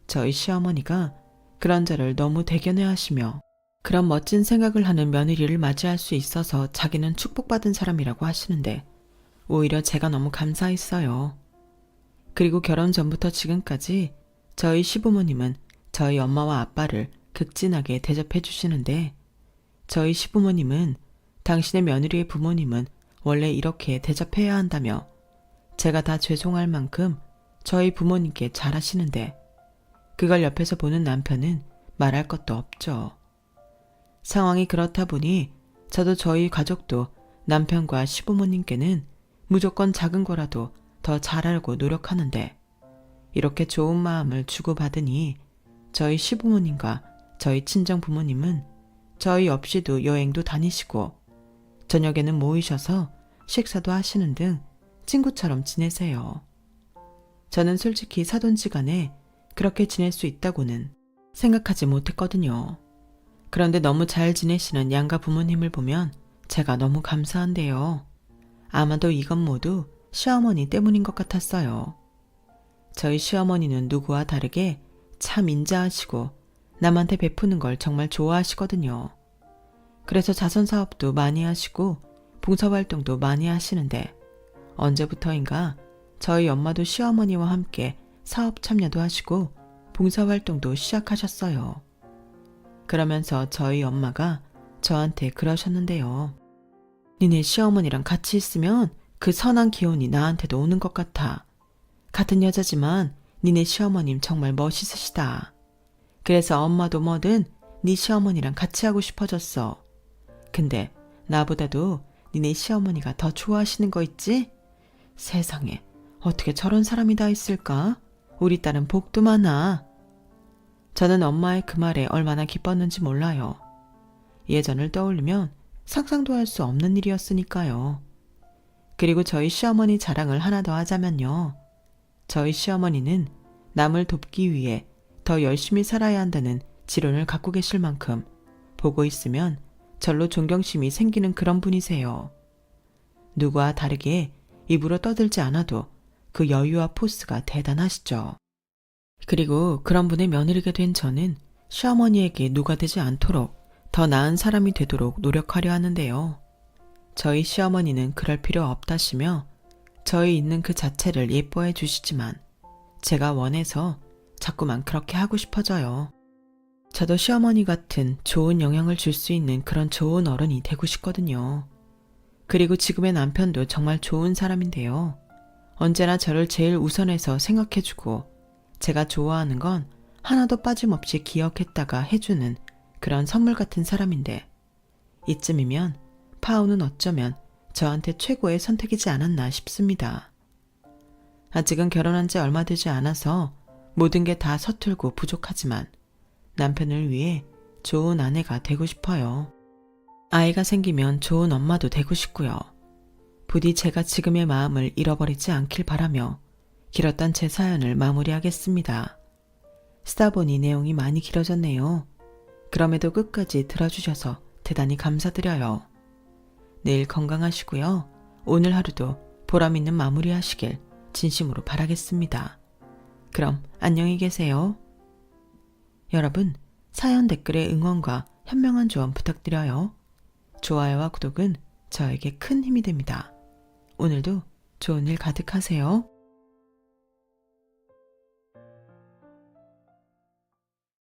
저희 시어머니가 그런 저를 너무 대견해 하시며 그런 멋진 생각을 하는 며느리를 맞이할 수 있어서 자기는 축복받은 사람이라고 하시는데 오히려 제가 너무 감사했어요. 그리고 결혼 전부터 지금까지 저희 시부모님은 저희 엄마와 아빠를 극진하게 대접해 주시는데 저희 시부모님은 당신의 며느리의 부모님은 원래 이렇게 대접해야 한다며 제가 다 죄송할 만큼 저희 부모님께 잘하시는데 그걸 옆에서 보는 남편은 말할 것도 없죠. 상황이 그렇다 보니 저도 저희 가족도 남편과 시부모님께는 무조건 작은 거라도 더 잘하려고 노력하는데 이렇게 좋은 마음을 주고받으니 저희 시부모님과 저희 친정 부모님은 저희 없이도 여행도 다니시고 저녁에는 모이셔서 식사도 하시는 등 친구처럼 지내세요. 저는 솔직히 사돈지간에 그렇게 지낼 수 있다고는 생각하지 못했거든요. 그런데 너무 잘 지내시는 양가 부모님을 보면 제가 너무 감사한데요. 아마도 이건 모두 시어머니 때문인 것 같았어요. 저희 시어머니는 누구와 다르게 참 인자하시고 남한테 베푸는 걸 정말 좋아하시거든요. 그래서 자선사업도 많이 하시고 봉사활동도 많이 하시는데 언제부터인가 저희 엄마도 시어머니와 함께 사업 참여도 하시고 봉사활동도 시작하셨어요. 그러면서 저희 엄마가 저한테 그러셨는데요. 니네 시어머니랑 같이 있으면 그 선한 기운이 나한테도 오는 것 같아. 같은 여자지만 니네 시어머님 정말 멋있으시다. 그래서 엄마도 뭐든 네 시어머니랑 같이 하고 싶어졌어. 근데 나보다도 니네 시어머니가 더 좋아하시는 거 있지? 세상에 어떻게 저런 사람이 다 있을까? 우리 딸은 복도 많아. 저는 엄마의 그 말에 얼마나 기뻤는지 몰라요. 예전을 떠올리면 상상도 할 수 없는 일이었으니까요. 그리고 저희 시어머니 자랑을 하나 더 하자면요. 저희 시어머니는 남을 돕기 위해 더 열심히 살아야 한다는 지론을 갖고 계실 만큼 보고 있으면 절로 존경심이 생기는 그런 분이세요. 누구와 다르게 입으로 떠들지 않아도 그 여유와 포스가 대단하시죠. 그리고 그런 분의 며느리가 된 저는 시어머니에게 누가 되지 않도록 더 나은 사람이 되도록 노력하려 하는데요. 저희 시어머니는 그럴 필요 없다시며 저희 있는 그 자체를 예뻐해 주시지만 제가 원해서 자꾸만 그렇게 하고 싶어져요. 저도 시어머니 같은 좋은 영향을 줄 수 있는 그런 좋은 어른이 되고 싶거든요. 그리고 지금의 남편도 정말 좋은 사람인데요. 언제나 저를 제일 우선해서 생각해주고 제가 좋아하는 건 하나도 빠짐없이 기억했다가 해주는 그런 선물 같은 사람인데 이쯤이면 파우는 어쩌면 저한테 최고의 선택이지 않았나 싶습니다. 아직은 결혼한 지 얼마 되지 않아서 모든 게 다 서툴고 부족하지만 남편을 위해 좋은 아내가 되고 싶어요. 아이가 생기면 좋은 엄마도 되고 싶고요. 부디 제가 지금의 마음을 잃어버리지 않길 바라며 길었던 제 사연을 마무리하겠습니다. 쓰다 보니 내용이 많이 길어졌네요. 그럼에도 끝까지 들어주셔서 대단히 감사드려요. 내일 건강하시고요. 오늘 하루도 보람 있는 마무리 하시길 진심으로 바라겠습니다. 그럼 안녕히 계세요. 여러분, 사연 댓글에 응원과 현명한 조언 부탁드려요. 좋아요와 구독은 저에게 큰 힘이 됩니다. 오늘도 좋은 일 가득하세요.